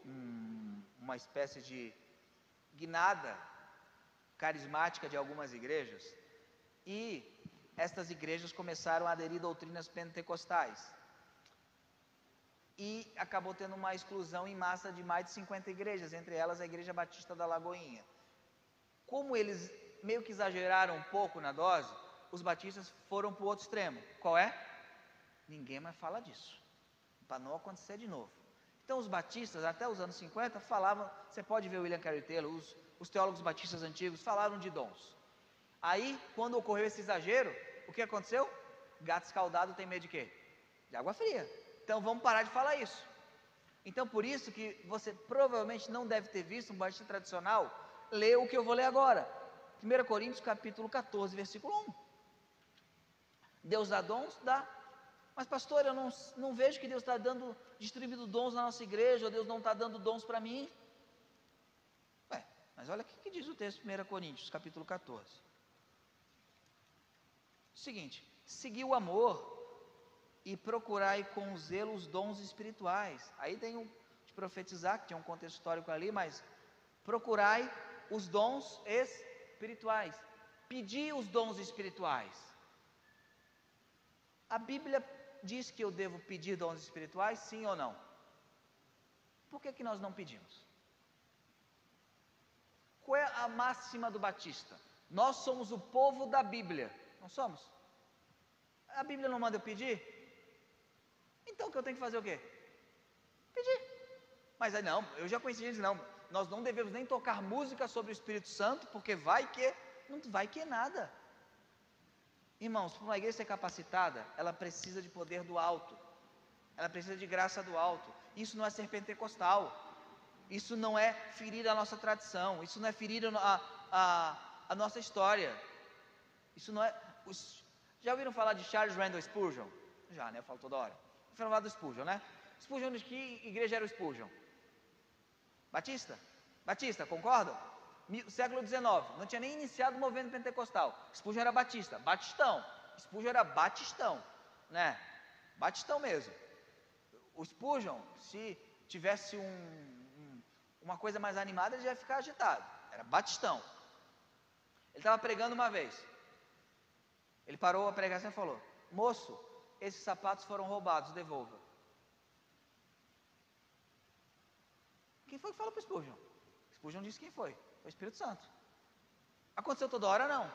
uma espécie de guinada carismática de algumas igrejas, e estas igrejas começaram a aderir doutrinas pentecostais, e acabou tendo uma exclusão em massa de mais de 50 igrejas, entre elas a Igreja Batista da Lagoinha. Como eles meio que exageraram um pouco na dose, os batistas foram para o outro extremo. Qual é? Ninguém mais fala disso, para não acontecer de novo. Então os batistas, até os anos 50, falavam, você pode ver o William Carey Taylor, os teólogos batistas antigos falaram de dons. Aí, quando ocorreu esse exagero, o que aconteceu? Gato escaldado tem medo de quê? De água fria. Então vamos parar de falar isso. Então por isso que você provavelmente não deve ter visto um batista tradicional ler o que eu vou ler agora. 1 Coríntios capítulo 14, versículo 1. Deus dá dons? Dá. Mas pastor, eu não vejo que Deus está distribuindo dons na nossa igreja, ou Deus não está dando dons para mim. Mas olha o que diz o texto de 1 Coríntios capítulo 14. O seguinte: seguir o amor e procurai com zelo os dons espirituais. Aí tem de profetizar, que tinha um contexto histórico ali, mas procurai os dons espirituais. Pedi os dons espirituais. A Bíblia diz que eu devo pedir dons espirituais, sim ou não? Por que nós não pedimos? Qual é a máxima do Batista? Nós somos o povo da Bíblia, não somos? A Bíblia não manda eu pedir? Então o que eu tenho que fazer o quê? Pedir. Mas aí não, eu já conheci gente, não, nós não devemos nem tocar música sobre o Espírito Santo, porque não vai que nada. Irmãos, para uma igreja ser capacitada, ela precisa de poder do alto, ela precisa de graça do alto. Isso não é ser pentecostal, isso não é ferir a nossa tradição, isso não é ferir a nossa história, isso não é... Já ouviram falar de Charles Randall Spurgeon? Já, né? Eu falo toda hora. Ouviram falar do Spurgeon, né? Spurgeon, de que igreja era o Spurgeon? Batista? Batista, concordam? Século XIX, não tinha nem iniciado o movimento pentecostal. Spurgeon era batista, batistão. Spurgeon era batistão, né? Batistão mesmo. O Spurgeon, se tivesse uma coisa mais animada, ele já ia ficar agitado. Era batistão. Ele estava pregando uma vez. Ele parou a pregação e falou: moço, esses sapatos foram roubados, devolva. Quem foi que falou para o Spurgeon? Spurgeon disse quem foi. Foi o Espírito Santo. Aconteceu toda hora? Não.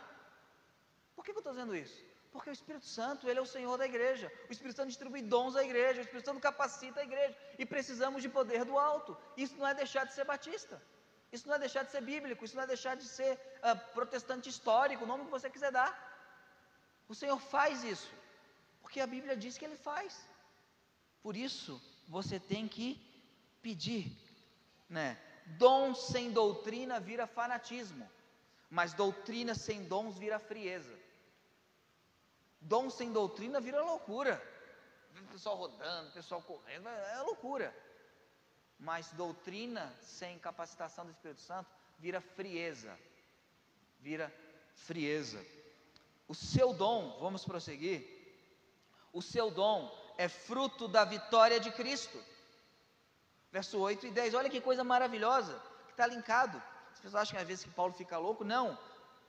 Por que eu estou dizendo isso? Porque o Espírito Santo, ele é o Senhor da igreja. O Espírito Santo distribui dons à igreja. O Espírito Santo capacita a igreja. E precisamos de poder do alto. Isso não é deixar de ser batista. Isso não é deixar de ser bíblico. Isso não é deixar de ser protestante histórico, o nome que você quiser dar. O Senhor faz isso, porque a Bíblia diz que Ele faz. Por isso, você tem que pedir, né? Dom sem doutrina vira fanatismo, mas doutrina sem dons vira frieza. Dom sem doutrina vira loucura. O pessoal rodando, o pessoal correndo, é loucura. Mas doutrina sem capacitação do Espírito Santo vira frieza. Vira frieza. O seu dom, vamos prosseguir. O seu dom é fruto da vitória de Cristo. Verso 8 e 10, olha que coisa maravilhosa, que está linkado. As pessoas acham que às vezes que Paulo fica louco, não.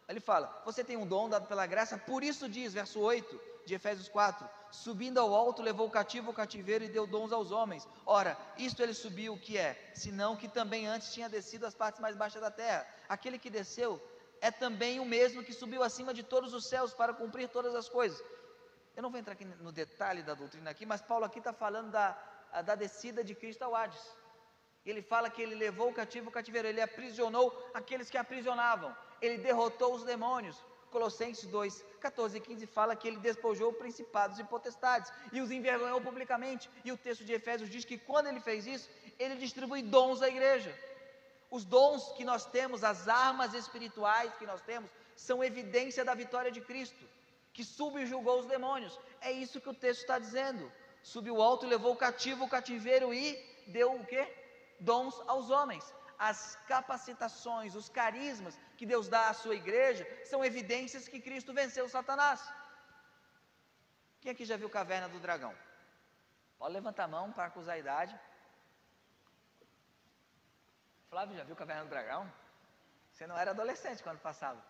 Ele fala, você tem um dom dado pela graça, por isso diz, verso 8 de Efésios 4, subindo ao alto, levou o cativo ao cativeiro e deu dons aos homens. Ora, isto ele subiu, o que é? Senão que também antes tinha descido às partes mais baixas da terra. Aquele que desceu é também o mesmo que subiu acima de todos os céus para cumprir todas as coisas. Eu não vou entrar aqui no detalhe da doutrina aqui, mas Paulo aqui está falando da descida de Cristo ao Hades. Ele fala que ele levou o cativo ao cativeiro, ele aprisionou aqueles que aprisionavam, ele derrotou os demônios. Colossenses 2, 14 e 15 fala que ele despojou principados e potestades e os envergonhou publicamente. E o texto de Efésios diz que quando ele fez isso, ele distribui dons à igreja. Os dons que nós temos, as armas espirituais que nós temos, são evidência da vitória de Cristo, que subjugou os demônios. É isso que o texto está dizendo. Subiu alto e levou o cativo, o cativeiro e deu o quê? Dons aos homens. As capacitações, os carismas que Deus dá à sua igreja são evidências que Cristo venceu Satanás. Quem aqui já viu Caverna do Dragão? Pode levantar a mão para acusar a idade. Flávio, já viu Caverna do Dragão? Você não era adolescente quando passava.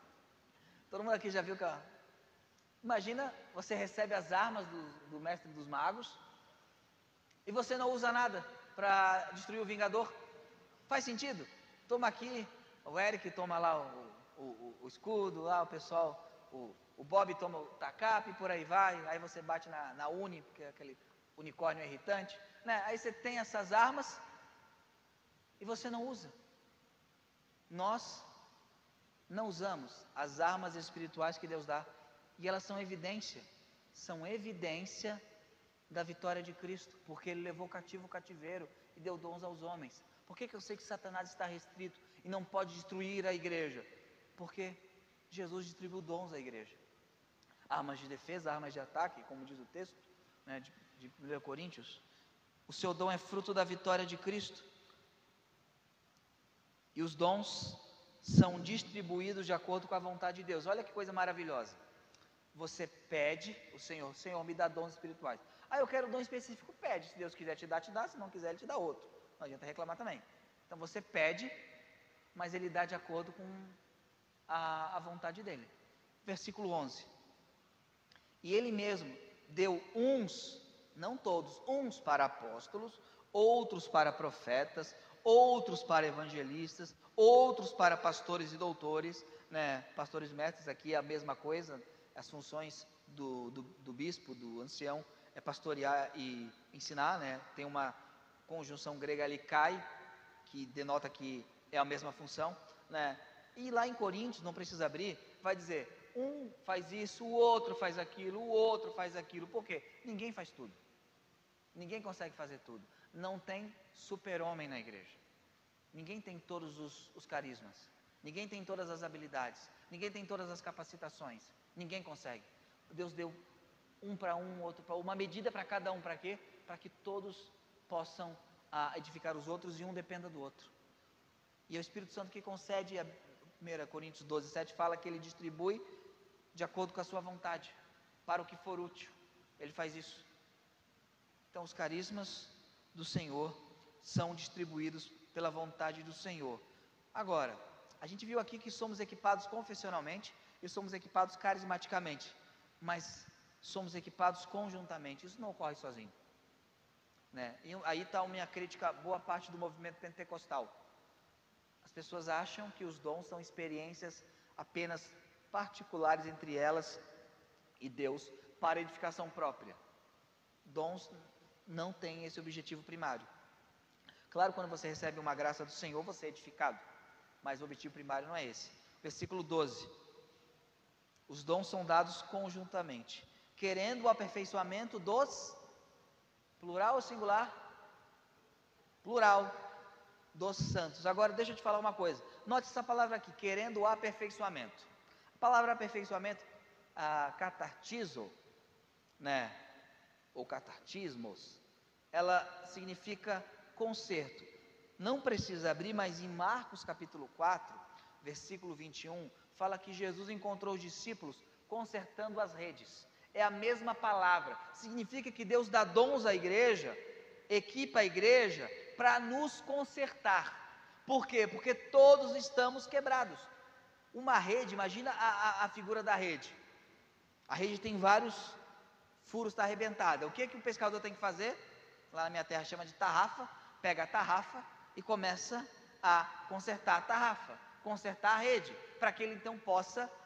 Todo mundo aqui já viu Imagina, você recebe as armas do mestre dos magos e você não usa nada para destruir o Vingador. Faz sentido? Toma aqui, o Eric toma lá o escudo, lá o pessoal, o Bob toma o tacape e por aí vai. Aí você bate na Uni, porque é aquele unicórnio irritante, né? Aí você tem essas armas e você não usa. Nós não usamos as armas espirituais que Deus dá. E elas são evidência da vitória de Cristo, porque Ele levou cativo o cativeiro e deu dons aos homens. Por que eu sei que Satanás está restrito e não pode destruir a igreja? Porque Jesus distribuiu dons à igreja. Armas de defesa, armas de ataque, como diz o texto, né, de 1 Coríntios. O seu dom é fruto da vitória de Cristo. E os dons são distribuídos de acordo com a vontade de Deus. Olha que coisa maravilhosa. Você pede, Senhor me dá dons espirituais. Eu quero um dom específico, pede. Se Deus quiser te dar, te dá. Se não quiser, Ele te dá outro. Não adianta reclamar também. Então você pede mas ele dá de acordo com a vontade dele. Versículo 11: e ele mesmo deu uns, não todos, uns para apóstolos, outros para profetas, outros para evangelistas, outros para pastores e doutores, né? Pastores e mestres, aqui é a mesma coisa, as funções do bispo, do ancião, é pastorear e ensinar, né? Tem uma conjunção grega ali, kai, que denota que é a mesma função, né? E lá em Coríntios, não precisa abrir, vai dizer, um faz isso, o outro faz aquilo, o outro faz aquilo. Por quê? Ninguém faz tudo. Ninguém consegue fazer tudo. Não tem super-homem na igreja. Ninguém tem todos os carismas. Ninguém tem todas as habilidades. Ninguém tem todas as capacitações. Ninguém consegue. Deus deu um para um, outro para uma medida para cada um. Para quê? Para que todos possam edificar os outros e um dependa do outro. E é o Espírito Santo que concede. A 1 Coríntios 12, 7 fala que ele distribui de acordo com a sua vontade, para o que for útil. Ele faz isso. Então os carismas do Senhor são distribuídos pela vontade do Senhor. Agora, a gente viu aqui que somos equipados confessionalmente e somos equipados carismaticamente, mas somos equipados conjuntamente. Isso não ocorre sozinho, né? E aí está a minha crítica a boa parte do movimento pentecostal. As pessoas acham que os dons são experiências apenas particulares entre elas e Deus para edificação própria. Dons não têm esse objetivo primário. Claro, quando você recebe uma graça do Senhor, você é edificado, mas o objetivo primário não é esse. Versículo 12: os dons são dados conjuntamente, querendo o aperfeiçoamento dos, plural ou singular? Plural, dos santos. Agora deixa eu te falar uma coisa, note essa palavra aqui, querendo o aperfeiçoamento. A palavra aperfeiçoamento, catartizo, né, ou catartismos, ela significa conserto. Não precisa abrir, mas em Marcos capítulo 4, versículo 21, fala que Jesus encontrou os discípulos consertando as redes. É a mesma palavra, significa que Deus dá dons à igreja, equipa a igreja para nos consertar. Por quê? Porque todos estamos quebrados. Uma rede, imagina a figura da rede. A rede tem vários furos, está arrebentada. O que o pescador tem que fazer? Lá na minha terra chama de tarrafa. Pega a tarrafa e começa a consertar a tarrafa, consertar a rede, para que ele então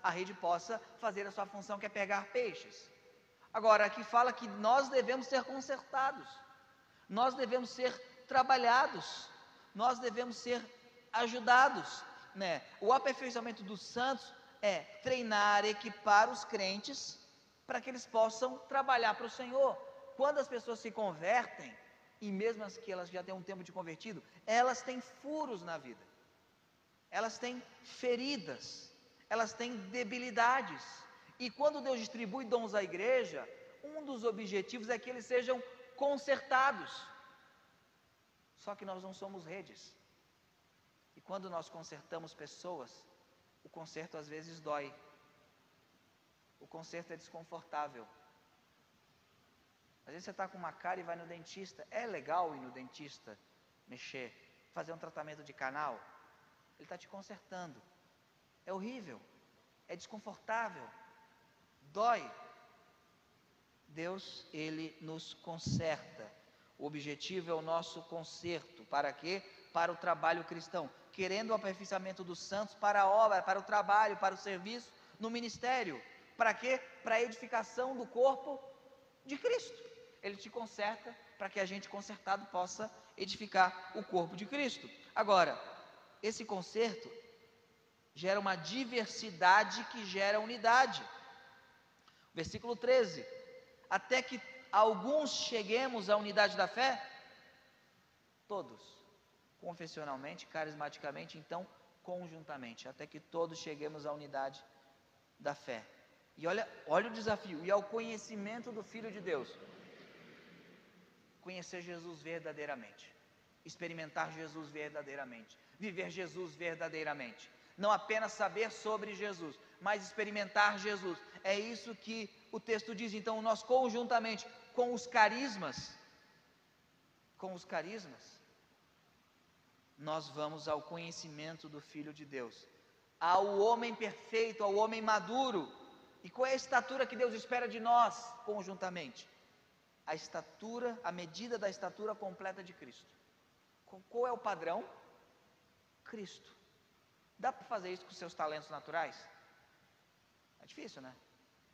a rede possa fazer a sua função, que é pegar peixes. Agora, aqui fala que nós devemos ser consertados, nós devemos ser trabalhados, nós devemos ser ajudados, né? O aperfeiçoamento dos santos é treinar, equipar os crentes para que eles possam trabalhar para o Senhor. Quando as pessoas se convertem, e mesmo as que elas já têm um tempo de convertido, elas têm furos na vida, elas têm feridas, elas têm debilidades, e quando Deus distribui dons à igreja, um dos objetivos é que eles sejam consertados. Só que nós não somos redes, e quando nós consertamos pessoas, o conserto às vezes dói, o conserto é desconfortável. Às vezes você está com uma cárie e vai no dentista. É legal ir no dentista, mexer, fazer um tratamento de canal. Ele está te consertando. É horrível, é desconfortável, dói. Deus, Ele nos conserta. O objetivo é o nosso conserto. Para quê? Para o trabalho cristão. Querendo o aperfeiçoamento dos santos para a obra, para o trabalho, para o serviço no ministério. Para quê? Para a edificação do corpo de Cristo. Ele te conserta para que a gente consertado possa edificar o corpo de Cristo. Agora, esse conserto gera uma diversidade que gera unidade. Versículo 13: até que alguns cheguemos à unidade da fé, todos, confessionalmente, carismaticamente, então conjuntamente, até que todos cheguemos à unidade da fé. E olha o desafio, e ao conhecimento do Filho de Deus. Conhecer Jesus verdadeiramente, experimentar Jesus verdadeiramente, viver Jesus verdadeiramente, não apenas saber sobre Jesus, mas experimentar Jesus. É isso que o texto diz. Então nós conjuntamente com os carismas, nós vamos ao conhecimento do Filho de Deus, ao homem perfeito, ao homem maduro. E qual é a estatura que Deus espera de nós, conjuntamente? A estatura, a medida da estatura completa de Cristo. Qual é o padrão? Cristo. Dá para fazer isso com seus talentos naturais? É difícil, né?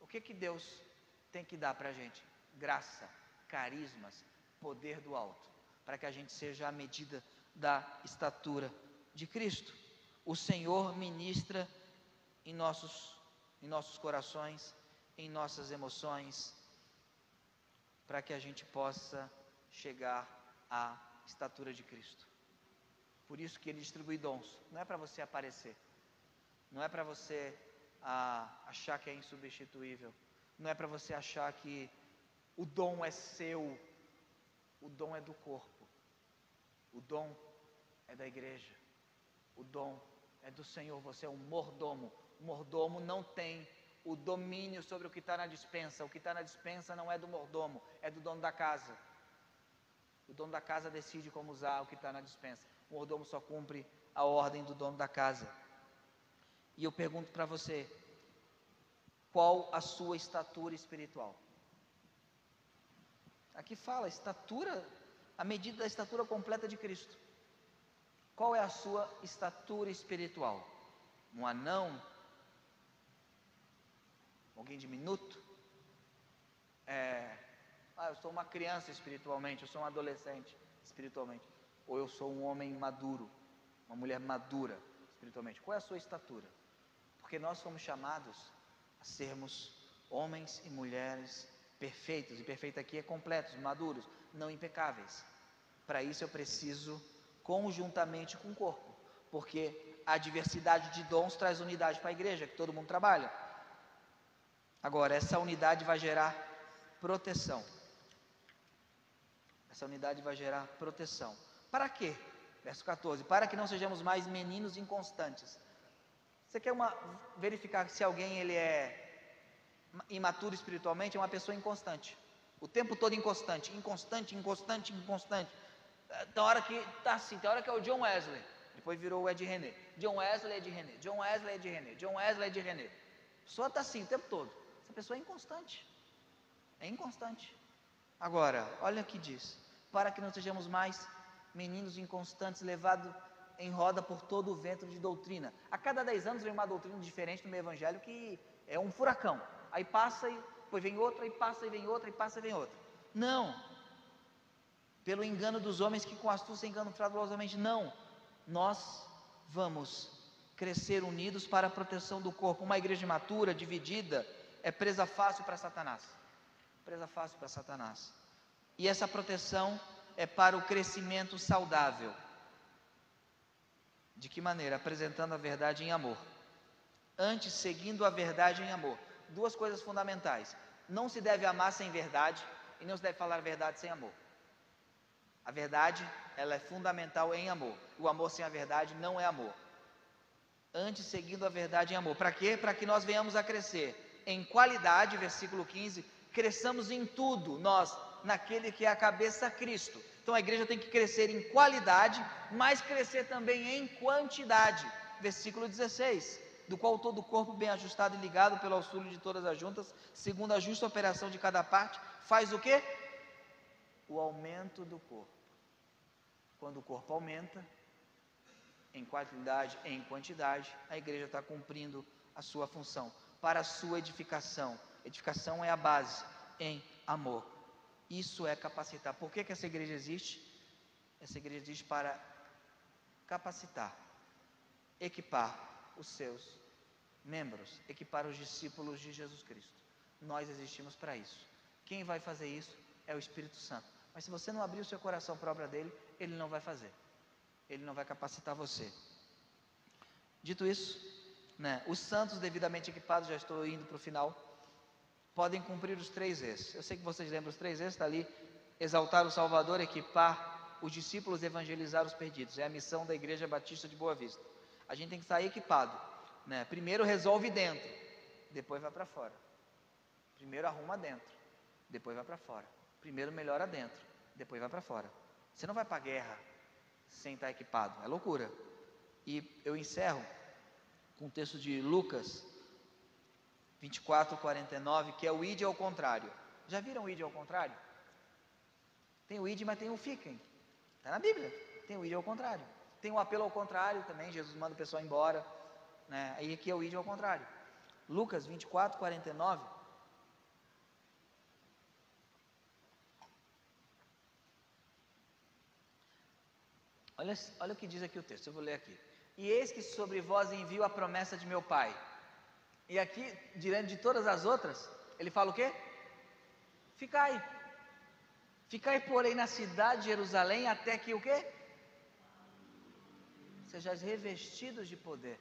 O que Deus tem que dar para a gente? Graça, carismas, poder do alto, para que a gente seja a medida da estatura de Cristo. O Senhor ministra em nossos corações, em nossas emoções, para que a gente possa chegar à estatura de Cristo. Por isso que Ele distribui dons. Não é para você aparecer, não é para você achar que é insubstituível, não é para você achar que o dom é seu. O dom é do corpo, o dom é da igreja, o dom é do Senhor. Você é um mordomo. O mordomo não tem o domínio sobre o que está na despensa. O que está na despensa não é do mordomo, é do dono da casa. O dono da casa decide como usar o que está na despensa. O mordomo só cumpre a ordem do dono da casa. E eu pergunto para você, qual a sua estatura espiritual? Aqui fala, estatura, a medida da estatura completa de Cristo. Qual é a sua estatura espiritual? Um anão? Alguém diminuto? Eu sou uma criança espiritualmente, eu sou um adolescente espiritualmente. Ou eu sou um homem maduro, uma mulher madura espiritualmente. Qual é a sua estatura? Porque nós fomos chamados a sermos homens e mulheres perfeitos, e perfeito aqui é completos, maduros, não impecáveis. Para isso eu preciso conjuntamente com o corpo, porque a diversidade de dons traz unidade para a igreja, que todo mundo trabalha. Agora, essa unidade vai gerar proteção. Essa unidade vai gerar proteção. Para quê? Verso 14, para que não sejamos mais meninos inconstantes. Você quer verificar se alguém ele é imaturo espiritualmente? É uma pessoa inconstante, o tempo todo inconstante. Tem hora que está assim, tem hora que é o John Wesley, depois virou o Ed René. John Wesley, Ed René, John Wesley, Ed René, John Wesley, Ed René. A pessoa está assim o tempo todo. Essa pessoa é inconstante. É inconstante. Agora, olha o que diz: para que não sejamos mais meninos inconstantes, levados em roda por todo o vento de doutrina. A cada 10 anos vem uma doutrina diferente no meio evangelho que é um furacão. Aí passa e depois vem outra, e passa e vem outra, e passa e vem outra. Não. Pelo engano dos homens que com astúcia enganam fraudulosamente. Não. Nós vamos crescer unidos para a proteção do corpo. Uma igreja imatura, dividida, é presa fácil para Satanás. Presa fácil para Satanás. E essa proteção é para o crescimento saudável. De que maneira? Apresentando a verdade em amor. Antes, seguindo a verdade em amor. Duas coisas fundamentais: não se deve amar sem verdade, e não se deve falar a verdade sem amor. A verdade, ela é fundamental em amor. O amor sem a verdade não é amor. Antes, seguindo a verdade em amor. Para quê? Para que nós venhamos a crescer em qualidade, versículo 15, cresçamos em tudo, nós, naquele que é a cabeça, Cristo. Então a igreja tem que crescer em qualidade, mas crescer também em quantidade. Versículo 16, do qual todo o corpo bem ajustado e ligado pelo auxílio de todas as juntas, segundo a justa operação de cada parte, faz o quê? O aumento do corpo. Quando o corpo aumenta, em qualidade, em quantidade, a igreja está cumprindo a sua função, para a sua edificação. Edificação é a base, em amor. Isso é capacitar. Por que essa igreja existe? Essa igreja existe para capacitar, equipar os seus membros, equipar os discípulos de Jesus Cristo. Nós existimos para isso. Quem vai fazer isso é o Espírito Santo. Mas se você não abrir o seu coração para a obra dele, ele não vai fazer. Ele não vai capacitar você. Dito isso, os santos devidamente equipados, já estou indo para o final, podem cumprir os 3 E's. Eu sei que vocês lembram os 3 E's, está ali: exaltar o Salvador, equipar os discípulos, evangelizar os perdidos. É a missão da Igreja Batista de Boa Vista. A gente tem que sair equipado, Primeiro resolve dentro, depois vai para fora. Primeiro arruma dentro, depois vai para fora. Primeiro melhora dentro, depois vai para fora. Você não vai para a guerra sem estar equipado. É loucura. E eu encerro com o texto de Lucas 24:49, que é o ide ao contrário. Já viram o ide ao contrário? Tem o ide, mas tem o fiquem. Está na Bíblia. Tem o ide ao contrário. Tem o apelo ao contrário também. Jesus manda o pessoal embora, né? Aí aqui é o ide ao contrário. Lucas 24:49. Olha o que diz aqui o texto, eu vou ler aqui. E eis que sobre vós envio a promessa de meu Pai. E aqui, diante de todas as outras, ele fala o quê? Ficai. Ficai, porém, na cidade de Jerusalém, até que o quê? Sejais revestidos de poder.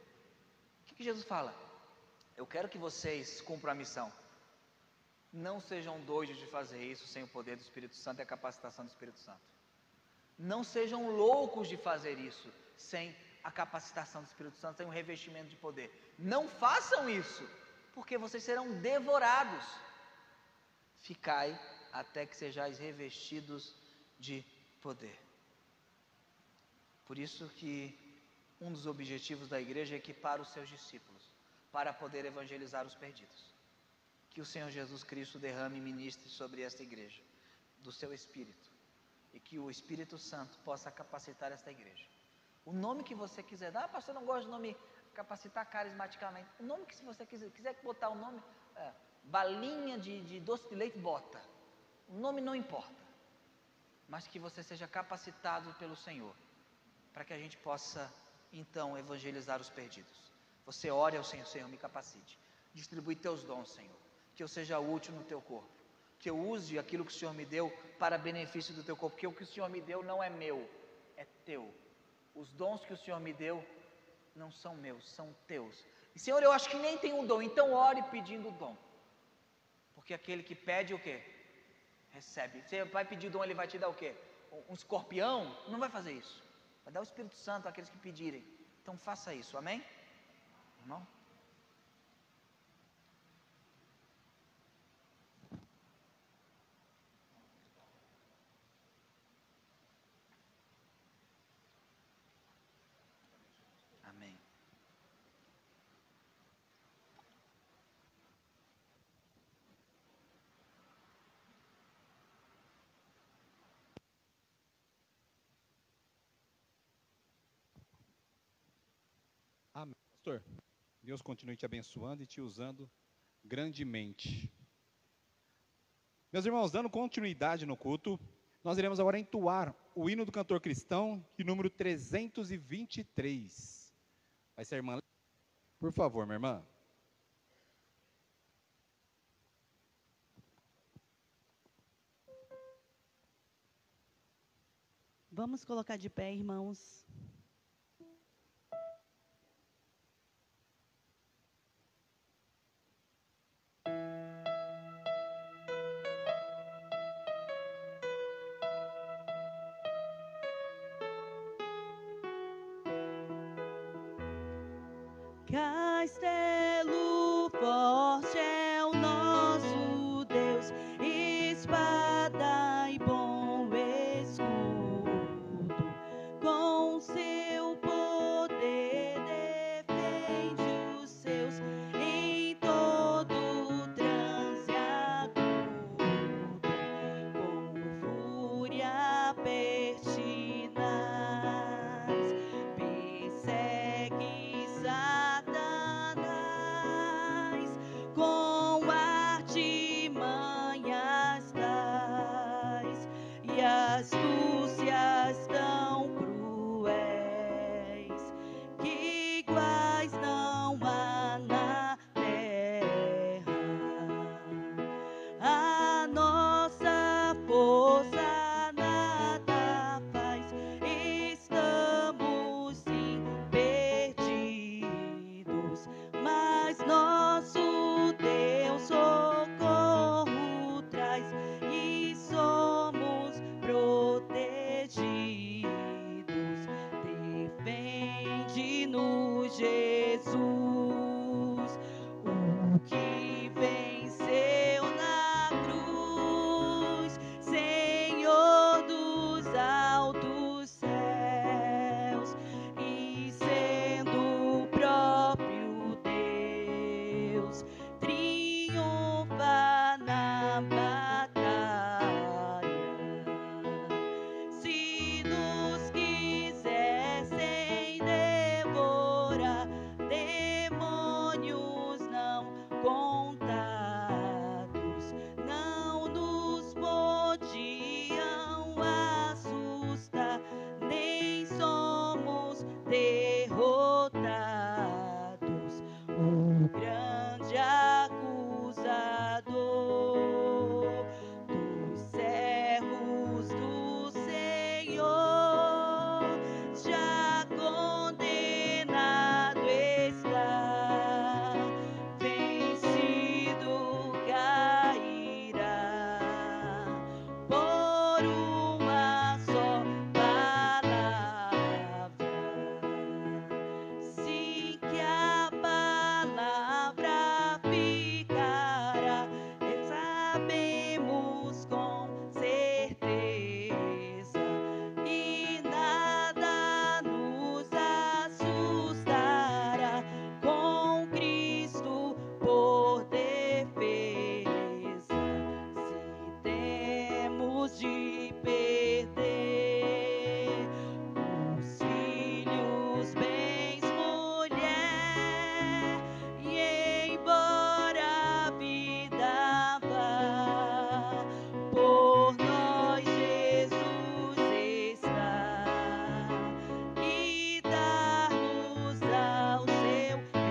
O que Jesus fala? Eu quero que vocês cumpram a missão. Não sejam doidos de fazer isso sem o poder do Espírito Santo e a capacitação do Espírito Santo. Não sejam loucos de fazer isso sem a capacitação do Espírito Santo, sem o revestimento de poder. Não façam isso, porque vocês serão devorados. Ficai até que sejais revestidos de poder. Por isso que um dos objetivos da igreja é equipar os seus discípulos para poder evangelizar os perdidos. Que o Senhor Jesus Cristo derrame e ministre sobre esta igreja do seu Espírito, e que o Espírito Santo possa capacitar esta igreja. O nome que você quiser dar, pastor, eu não gosto do nome capacitar carismaticamente. O nome que, se você quiser botar o nome, balinha de doce de leite, bota. O nome não importa, mas que você seja capacitado pelo Senhor, para que a gente possa então evangelizar os perdidos. Você ore ao Senhor: Senhor, me capacite, distribui teus dons, Senhor, que eu seja útil no teu corpo, que eu use aquilo que o Senhor me deu para benefício do teu corpo, porque o que o Senhor me deu não é meu, é teu. Os dons que o Senhor me deu não são meus, são teus. E Senhor, eu acho que nem tenho um dom, então ore pedindo o dom, porque aquele que pede o quê? Recebe. Você vai pedir o dom, ele vai te dar o quê? Um escorpião? Não vai fazer isso. Vai dar o Espírito Santo àqueles que pedirem. Então faça isso, amém? Irmão? Amém. Amém. Pastor, Deus continue te abençoando e te usando grandemente. Meus irmãos, dando continuidade no culto, nós iremos agora entoar o hino do cantor cristão, de número 323. Vai ser a irmã? Por favor, minha irmã. Vamos colocar de pé, irmãos. Castelo forte é o nosso Deus, espada e bom escudo, com seu poder defende os seus em todo transe agudo, com fúria pertinaz, persegue Satanás, com artimanhas tais, e as tuas